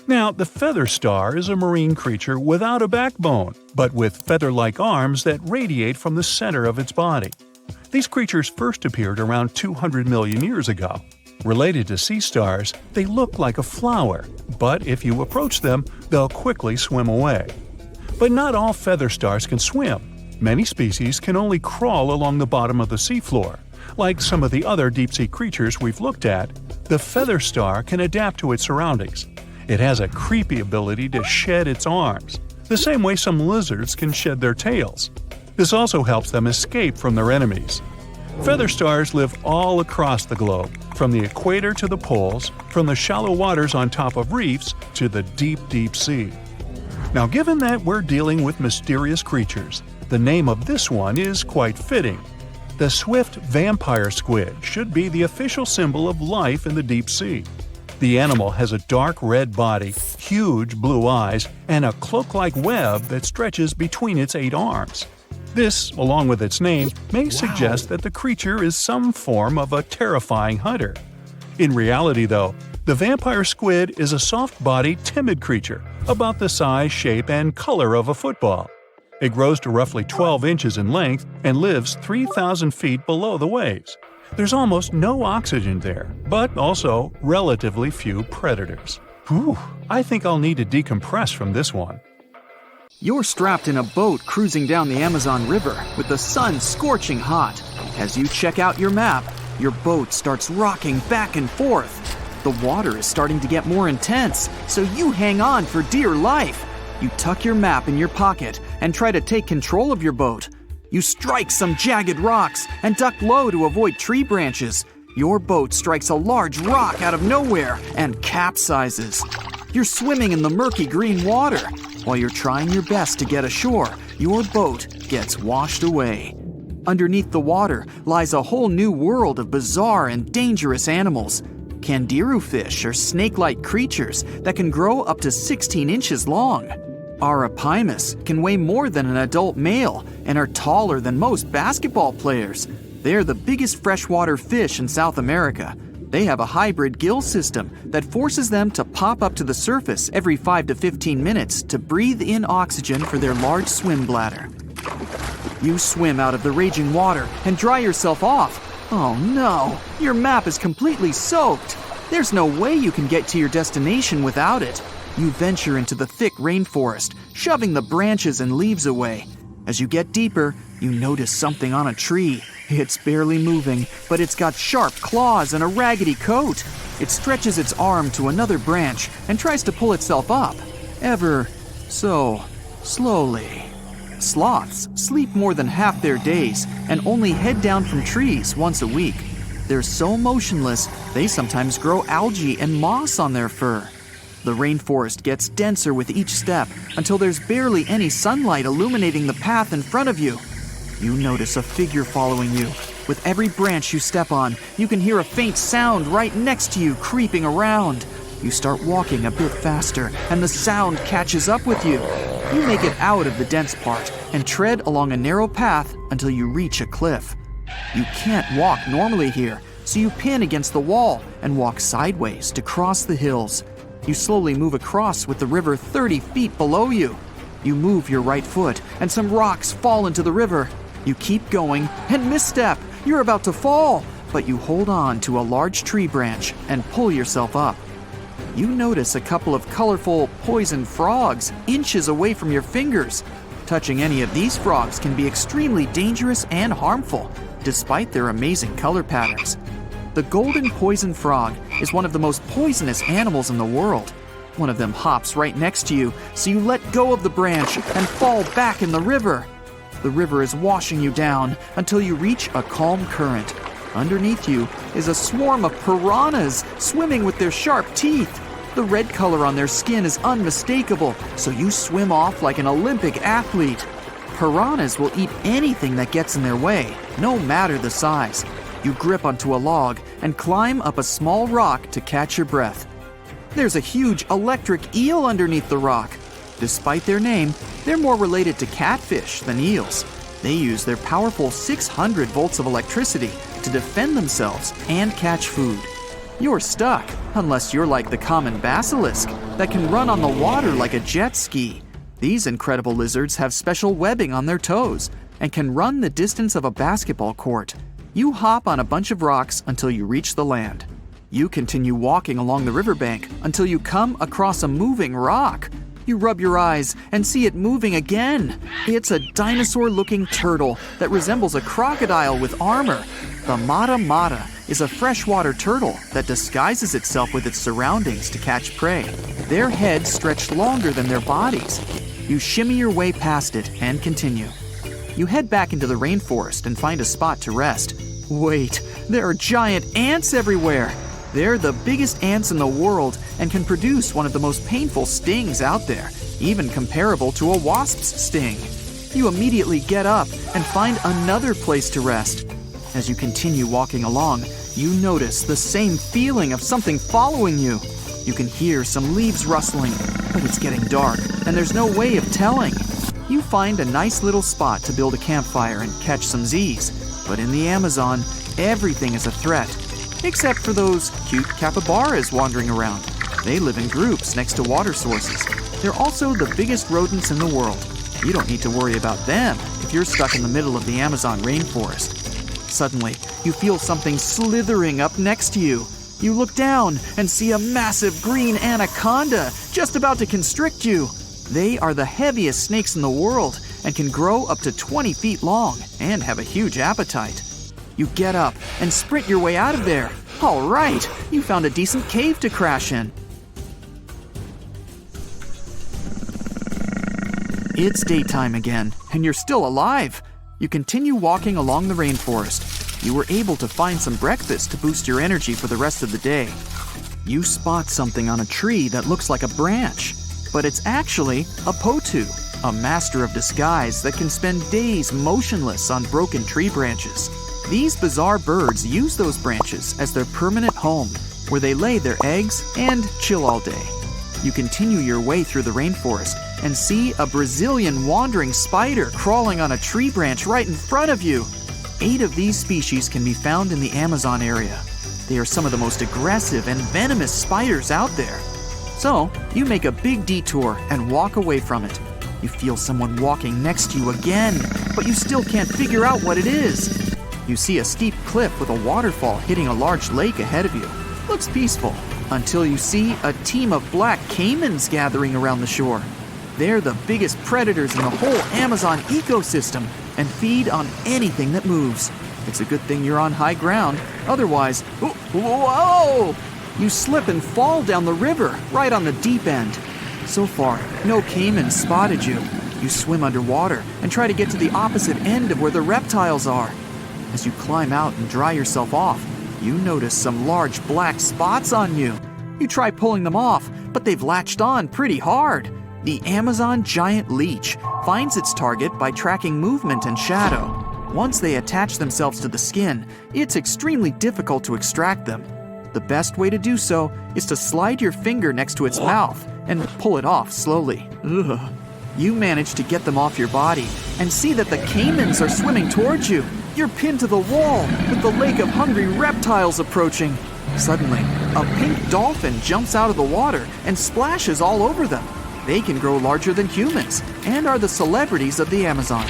Now, the feather star is a marine creature without a backbone, but with feather-like arms that radiate from the center of its body. These creatures first appeared around 200 million years ago. Related to sea stars, they look like a flower, but if you approach them, they'll quickly swim away. But not all feather stars can swim. Many species can only crawl along the bottom of the seafloor. Like some of the other deep-sea creatures we've looked at, the feather star can adapt to its surroundings. It has a creepy ability to shed its arms, the same way some lizards can shed their tails. This also helps them escape from their enemies. Feather stars live all across the globe, from the equator to the poles, from the shallow waters on top of reefs to the deep, deep sea. Now, given that we're dealing with mysterious creatures, the name of this one is quite fitting. The swift vampire squid should be the official symbol of life in the deep sea. The animal has a dark red body, huge blue eyes, and a cloak-like web that stretches between its 8 arms. This, along with its name, may suggest that the creature is some form of a terrifying hunter. In reality, though, the vampire squid is a soft-bodied, timid creature, about the size, shape, and color of a football. It grows to roughly 12 inches in length and lives 3,000 feet below the waves. There's almost no oxygen there, but also relatively few predators. Whew, I think I'll need to decompress from this one. You're strapped in a boat cruising down the Amazon River with the sun scorching hot. As you check out your map, your boat starts rocking back and forth. The water is starting to get more intense, so you hang on for dear life. You tuck your map in your pocket and try to take control of your boat. You strike some jagged rocks and duck low to avoid tree branches. Your boat strikes a large rock out of nowhere and capsizes. You're swimming in the murky green water. While you're trying your best to get ashore, your boat gets washed away. Underneath the water lies a whole new world of bizarre and dangerous animals. Candiru fish are snake-like creatures that can grow up to 16 inches long. Arapimus can weigh more than an adult male and are taller than most basketball players. They're the biggest freshwater fish in South America. They have a hybrid gill system that forces them to pop up to the surface every 5 to 15 minutes to breathe in oxygen for their large swim bladder. You swim out of the raging water and dry yourself off. Oh no, your map is completely soaked. There's no way you can get to your destination without it. You venture into the thick rainforest, shoving the branches and leaves away. As you get deeper, you notice something on a tree. It's barely moving, but it's got sharp claws and a raggedy coat. It stretches its arm to another branch and tries to pull itself up, ever so slowly. Sloths sleep more than half their days and only head down from trees once a week. They're so motionless, they sometimes grow algae and moss on their fur. The rainforest gets denser with each step until there's barely any sunlight illuminating the path in front of you. You notice a figure following you. With every branch you step on, you can hear a faint sound right next to you creeping around. You start walking a bit faster, and the sound catches up with you. You make it out of the dense part and tread along a narrow path until you reach a cliff. You can't walk normally here, so you pin against the wall and walk sideways to cross the hills. You slowly move across with the river 30 feet below you. You move your right foot, and some rocks fall into the river. You keep going and misstep. You're about to fall, but you hold on to a large tree branch and pull yourself up. You notice a couple of colorful poison frogs inches away from your fingers. Touching any of these frogs can be extremely dangerous and harmful, despite their amazing color patterns. The golden poison frog is one of the most poisonous animals in the world. One of them hops right next to you, so you let go of the branch and fall back in the river. The river is washing you down until you reach a calm current. Underneath you is a swarm of piranhas swimming with their sharp teeth. The red color on their skin is unmistakable, so you swim off like an Olympic athlete. Piranhas will eat anything that gets in their way, no matter the size. You grip onto a log and climb up a small rock to catch your breath. There's a huge electric eel underneath the rock. Despite their name, they're more related to catfish than eels. They use their powerful 600 volts of electricity to defend themselves and catch food. You're stuck, unless you're like the common basilisk that can run on the water like a jet ski. These incredible lizards have special webbing on their toes and can run the distance of a basketball court. You hop on a bunch of rocks until you reach the land. You continue walking along the riverbank until you come across a moving rock. You rub your eyes and see it moving again. It's a dinosaur-looking turtle that resembles a crocodile with armor. The mata mata is a freshwater turtle that disguises itself with its surroundings to catch prey. Their heads stretch longer than their bodies. You shimmy your way past it and continue. You head back into the rainforest and find a spot to rest. Wait, there are giant ants everywhere. They're the biggest ants in the world and can produce one of the most painful stings out there, even comparable to a wasp's sting. You immediately get up and find another place to rest. As you continue walking along, You notice the same feeling of something following you. You can hear some leaves rustling, but it's getting dark, and there's no way of telling. You find a nice little spot to build a campfire and catch some Z's, but in the Amazon, everything is a threat, except for those cute capybaras wandering around. They live in groups next to water sources. They're also the biggest rodents in the world. You don't need to worry about them if you're stuck in the middle of the Amazon rainforest. Suddenly, you feel something slithering up next to you. You look down and see a massive green anaconda just about to constrict you. They are the heaviest snakes in the world and can grow up to 20 feet long and have a huge appetite. You get up and sprint your way out of there. All right, you found a decent cave to crash in. It's daytime again, and you're still alive. You continue walking along the rainforest. You were able to find some breakfast to boost your energy for the rest of the day. You spot something on a tree that looks like a branch, but it's actually a potu, a master of disguise that can spend days motionless on broken tree branches. These bizarre birds use those branches as their permanent home, where they lay their eggs and chill all day. You continue your way through the rainforest and see a Brazilian wandering spider crawling on a tree branch right in front of you. 8 of these species can be found in the Amazon area. They are some of the most aggressive and venomous spiders out there. So, you make a big detour and walk away from it. You feel someone walking next to you again, but you still can't figure out what it is. You see a steep cliff with a waterfall hitting a large lake ahead of you. Looks peaceful, until you see a team of black caimans gathering around the shore. They're the biggest predators in the whole Amazon ecosystem and feed on anything that moves. It's a good thing you're on high ground, otherwise, whoa! You slip and fall down the river, right on the deep end. So far, no caiman spotted you. You swim underwater and try to get to the opposite end of where the reptiles are. As you climb out and dry yourself off, you notice some large black spots on you. You try pulling them off, but they've latched on pretty hard. The Amazon giant leech finds its target by tracking movement and shadow. Once they attach themselves to the skin, it's extremely difficult to extract them. The best way to do so is to slide your finger next to its mouth and pull it off slowly. Ugh. You manage to get them off your body and see that the caimans are swimming towards you. You're pinned to the wall with the lake of hungry reptiles approaching. Suddenly, a pink dolphin jumps out of the water and splashes all over them. They can grow larger than humans and are the celebrities of the Amazon.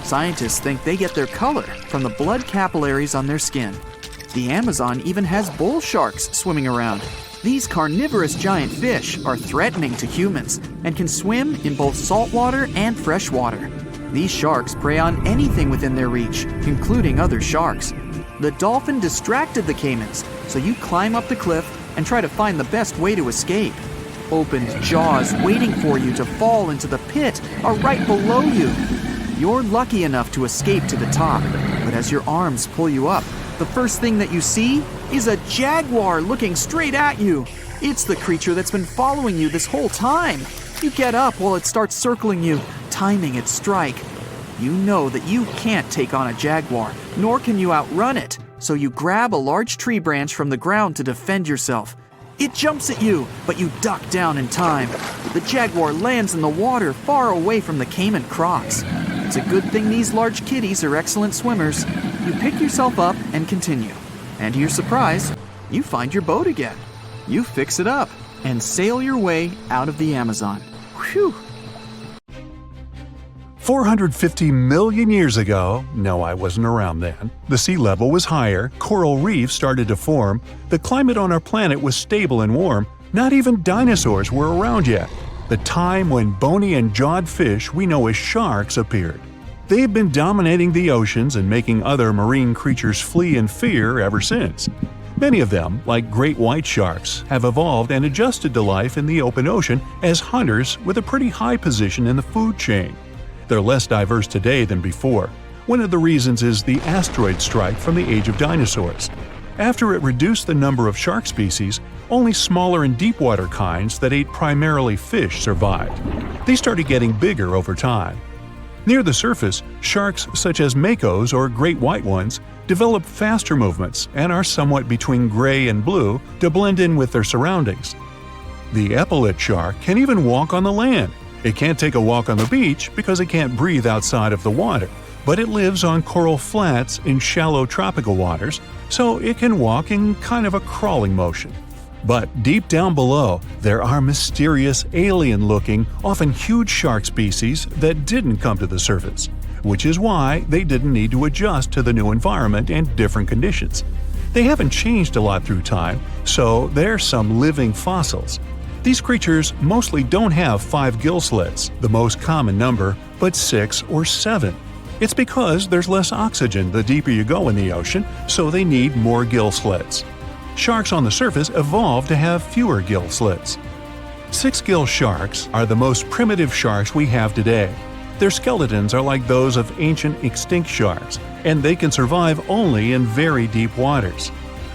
Scientists think they get their color from the blood capillaries on their skin. The Amazon even has bull sharks swimming around. These carnivorous giant fish are threatening to humans and can swim in both saltwater and freshwater. These sharks prey on anything within their reach, including other sharks. The dolphin distracted the caimans, so you climb up the cliff and try to find the best way to escape. Opened jaws waiting for you to fall into the pit are right below you. You're lucky enough to escape to the top, but as your arms pull you up, the first thing that you see is a jaguar looking straight at you. It's the creature that's been following you this whole time. You get up while it starts circling you, timing its strike. You know that you can't take on a jaguar, nor can you outrun it, so you grab a large tree branch from the ground to defend yourself. It jumps at you, but you duck down in time. The jaguar lands in the water far away from the caiman crocs. It's a good thing these large kitties are excellent swimmers. You pick yourself up and continue. And to your surprise, you find your boat again. You fix it up and sail your way out of the Amazon. Whew! 450 million years ago, no, I wasn't around then, the sea level was higher, coral reefs started to form, the climate on our planet was stable and warm, not even dinosaurs were around yet. The time when bony and jawed fish we know as sharks appeared. They've been dominating the oceans and making other marine creatures flee in fear ever since. Many of them, like great white sharks, have evolved and adjusted to life in the open ocean as hunters with a pretty high position in the food chain. They're less diverse today than before. One of the reasons is the asteroid strike from the age of dinosaurs. After it reduced the number of shark species, only smaller and deep-water kinds that ate primarily fish survived. They started getting bigger over time. Near the surface, sharks such as makos or great white ones develop faster movements and are somewhat between gray and blue to blend in with their surroundings. The epaulet shark can even walk on the land. It can't take a walk on the beach because it can't breathe outside of the water, but it lives on coral flats in shallow tropical waters, so it can walk in kind of a crawling motion. But deep down below, there are mysterious, alien-looking, often huge shark species that didn't come to the surface, which is why they didn't need to adjust to the new environment and different conditions. They haven't changed a lot through time, so they're some living fossils. These creatures mostly don't have 5 gill slits, the most common number, but 6 or 7. It's because there's less oxygen the deeper you go in the ocean, so they need more gill slits. Sharks on the surface evolved to have fewer gill slits. 6-gill sharks are the most primitive sharks we have today. Their skeletons are like those of ancient extinct sharks, and they can survive only in very deep waters.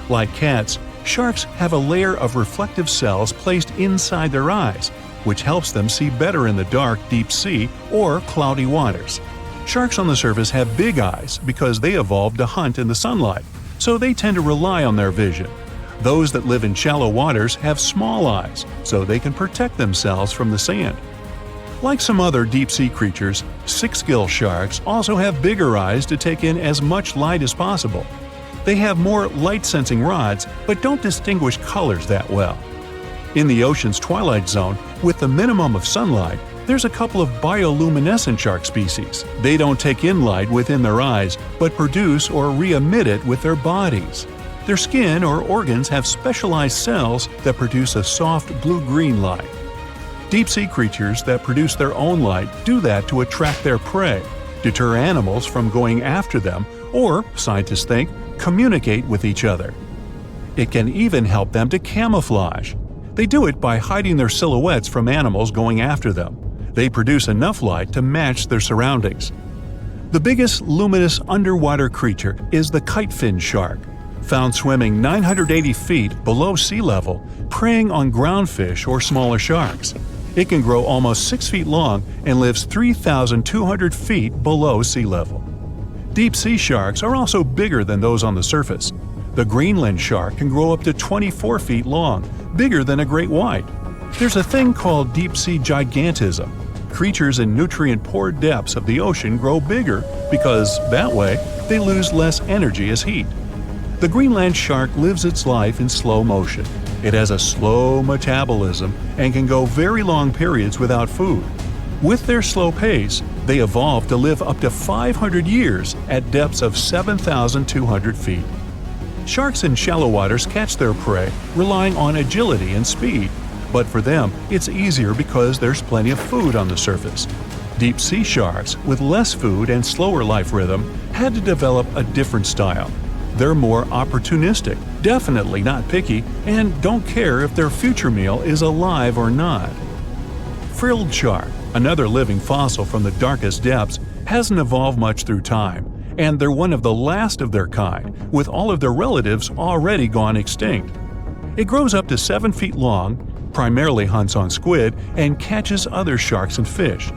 Like cats, sharks have a layer of reflective cells placed inside their eyes, which helps them see better in the dark deep sea or cloudy waters. Sharks on the surface have big eyes because they evolved to hunt in the sunlight, so they tend to rely on their vision. Those that live in shallow waters have small eyes, so they can protect themselves from the sand. Like some other deep-sea creatures, 6-gill sharks also have bigger eyes to take in as much light as possible. They have more light-sensing rods, but don't distinguish colors that well. In the ocean's twilight zone, with the minimum of sunlight, there's a couple of bioluminescent shark species. They don't take in light within their eyes, but produce or re-emit it with their bodies. Their skin or organs have specialized cells that produce a soft blue-green light. Deep-sea creatures that produce their own light do that to attract their prey, deter animals from going after them, or, scientists think, communicate with each other. It can even help them to camouflage. They do it by hiding their silhouettes from animals going after them. They produce enough light to match their surroundings. The biggest luminous underwater creature is the kitefin shark, found swimming 980 feet below sea level, preying on groundfish or smaller sharks. It can grow almost 6 feet long and lives 3,200 feet below sea level. Deep-sea sharks are also bigger than those on the surface. The Greenland shark can grow up to 24 feet long, bigger than a great white. There's a thing called deep-sea gigantism. Creatures in nutrient-poor depths of the ocean grow bigger because, that way, they lose less energy as heat. The Greenland shark lives its life in slow motion. It has a slow metabolism and can go very long periods without food. With their slow pace, they evolved to live up to 500 years at depths of 7,200 feet. Sharks in shallow waters catch their prey relying on agility and speed, but for them, it's easier because there's plenty of food on the surface. Deep-sea sharks, with less food and slower life rhythm, had to develop a different style. They're more opportunistic, definitely not picky, and don't care if their future meal is alive or not. Frilled shark, another living fossil from the darkest depths, hasn't evolved much through time, and they're one of the last of their kind, with all of their relatives already gone extinct. It grows up to 7 feet long, primarily hunts on squid, and catches other sharks and fish.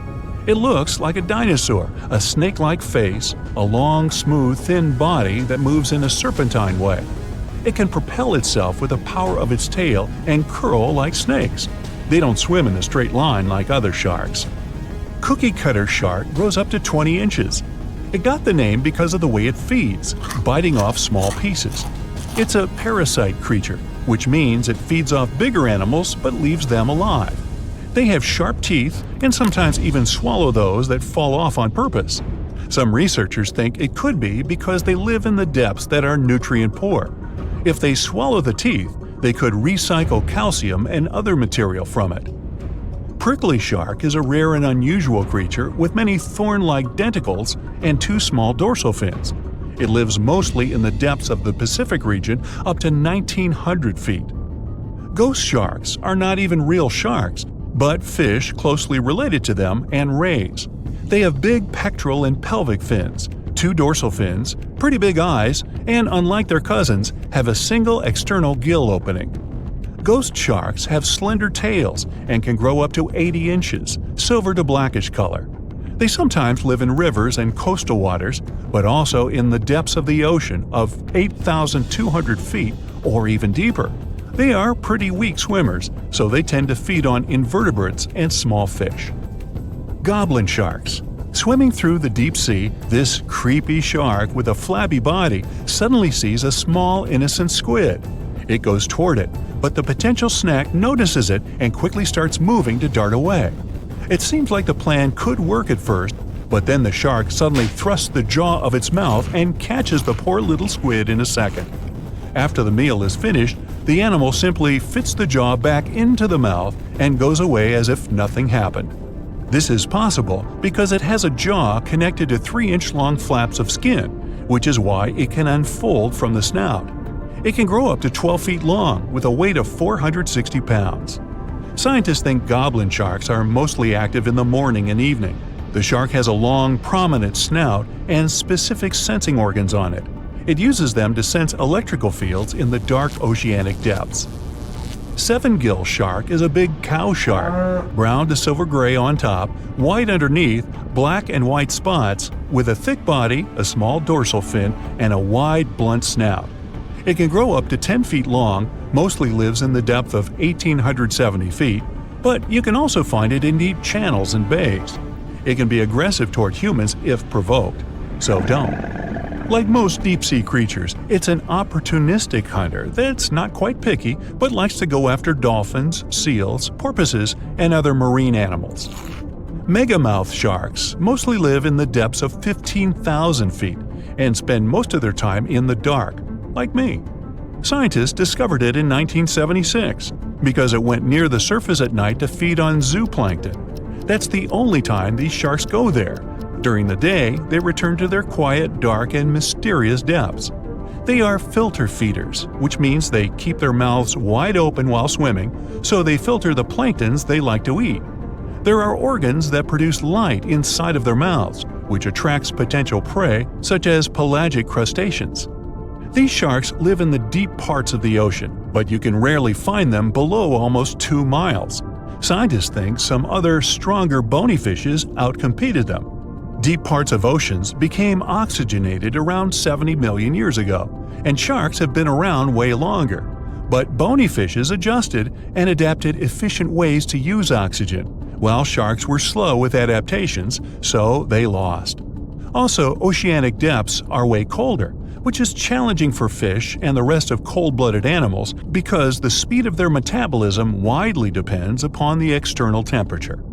It looks like a dinosaur, a snake-like face, a long, smooth, thin body that moves in a serpentine way. It can propel itself with the power of its tail and curl like snakes. They don't swim in a straight line like other sharks. Cookie cutter shark grows up to 20 inches. It got the name because of the way it feeds, biting off small pieces. It's a parasite creature, which means it feeds off bigger animals but leaves them alive. They have sharp teeth and sometimes even swallow those that fall off on purpose. Some researchers think it could be because they live in the depths that are nutrient poor. If they swallow the teeth, they could recycle calcium and other material from it. Prickly shark is a rare and unusual creature with many thorn-like denticles and 2 small dorsal fins. It lives mostly in the depths of the Pacific region up to 1,900 feet. Ghost sharks are not even real sharks, but fish closely related to them and rays. They have big pectoral and pelvic fins, 2 dorsal fins, pretty big eyes, and unlike their cousins, have a single external gill opening. Ghost sharks have slender tails and can grow up to 80 inches, silver to blackish color. They sometimes live in rivers and coastal waters, but also in the depths of the ocean of 8,200 feet or even deeper. They are pretty weak swimmers, so they tend to feed on invertebrates and small fish. Goblin sharks. Swimming through the deep sea, this creepy shark with a flabby body suddenly sees a small innocent squid. It goes toward it, but the potential snack notices it and quickly starts moving to dart away. It seems like the plan could work at first, but then the shark suddenly thrusts the jaw of its mouth and catches the poor little squid in a second. After the meal is finished, the animal simply fits the jaw back into the mouth and goes away as if nothing happened. This is possible because it has a jaw connected to 3-inch-long flaps of skin, which is why it can unfold from the snout. It can grow up to 12 feet long with a weight of 460 pounds. Scientists think goblin sharks are mostly active in the morning and evening. The shark has a long, prominent snout and specific sensing organs on it. It uses them to sense electrical fields in the dark oceanic depths. Seven-gill shark is a big cow shark, brown to silver-gray on top, white underneath, black and white spots, with a thick body, a small dorsal fin, and a wide, blunt snout. It can grow up to 10 feet long, mostly lives in the depth of 1,870 feet, but you can also find it in deep channels and bays. It can be aggressive toward humans if provoked, so don't. Like most deep-sea creatures, it's an opportunistic hunter that's not quite picky but likes to go after dolphins, seals, porpoises, and other marine animals. Megamouth sharks mostly live in the depths of 15,000 feet and spend most of their time in the dark, like me. Scientists discovered it in 1976 because it went near the surface at night to feed on zooplankton. That's the only time these sharks go there. During the day, they return to their quiet, dark, and mysterious depths. They are filter feeders, which means they keep their mouths wide open while swimming, so they filter the planktons they like to eat. There are organs that produce light inside of their mouths, which attracts potential prey, such as pelagic crustaceans. These sharks live in the deep parts of the ocean, but you can rarely find them below almost 2 miles. Scientists think some other, stronger bony fishes outcompeted them. Deep parts of oceans became oxygenated around 70 million years ago, and sharks have been around way longer. But bony fishes adjusted and adapted efficient ways to use oxygen, while sharks were slow with adaptations, so they lost. Also, oceanic depths are way colder, which is challenging for fish and the rest of cold-blooded animals because the speed of their metabolism widely depends upon the external temperature.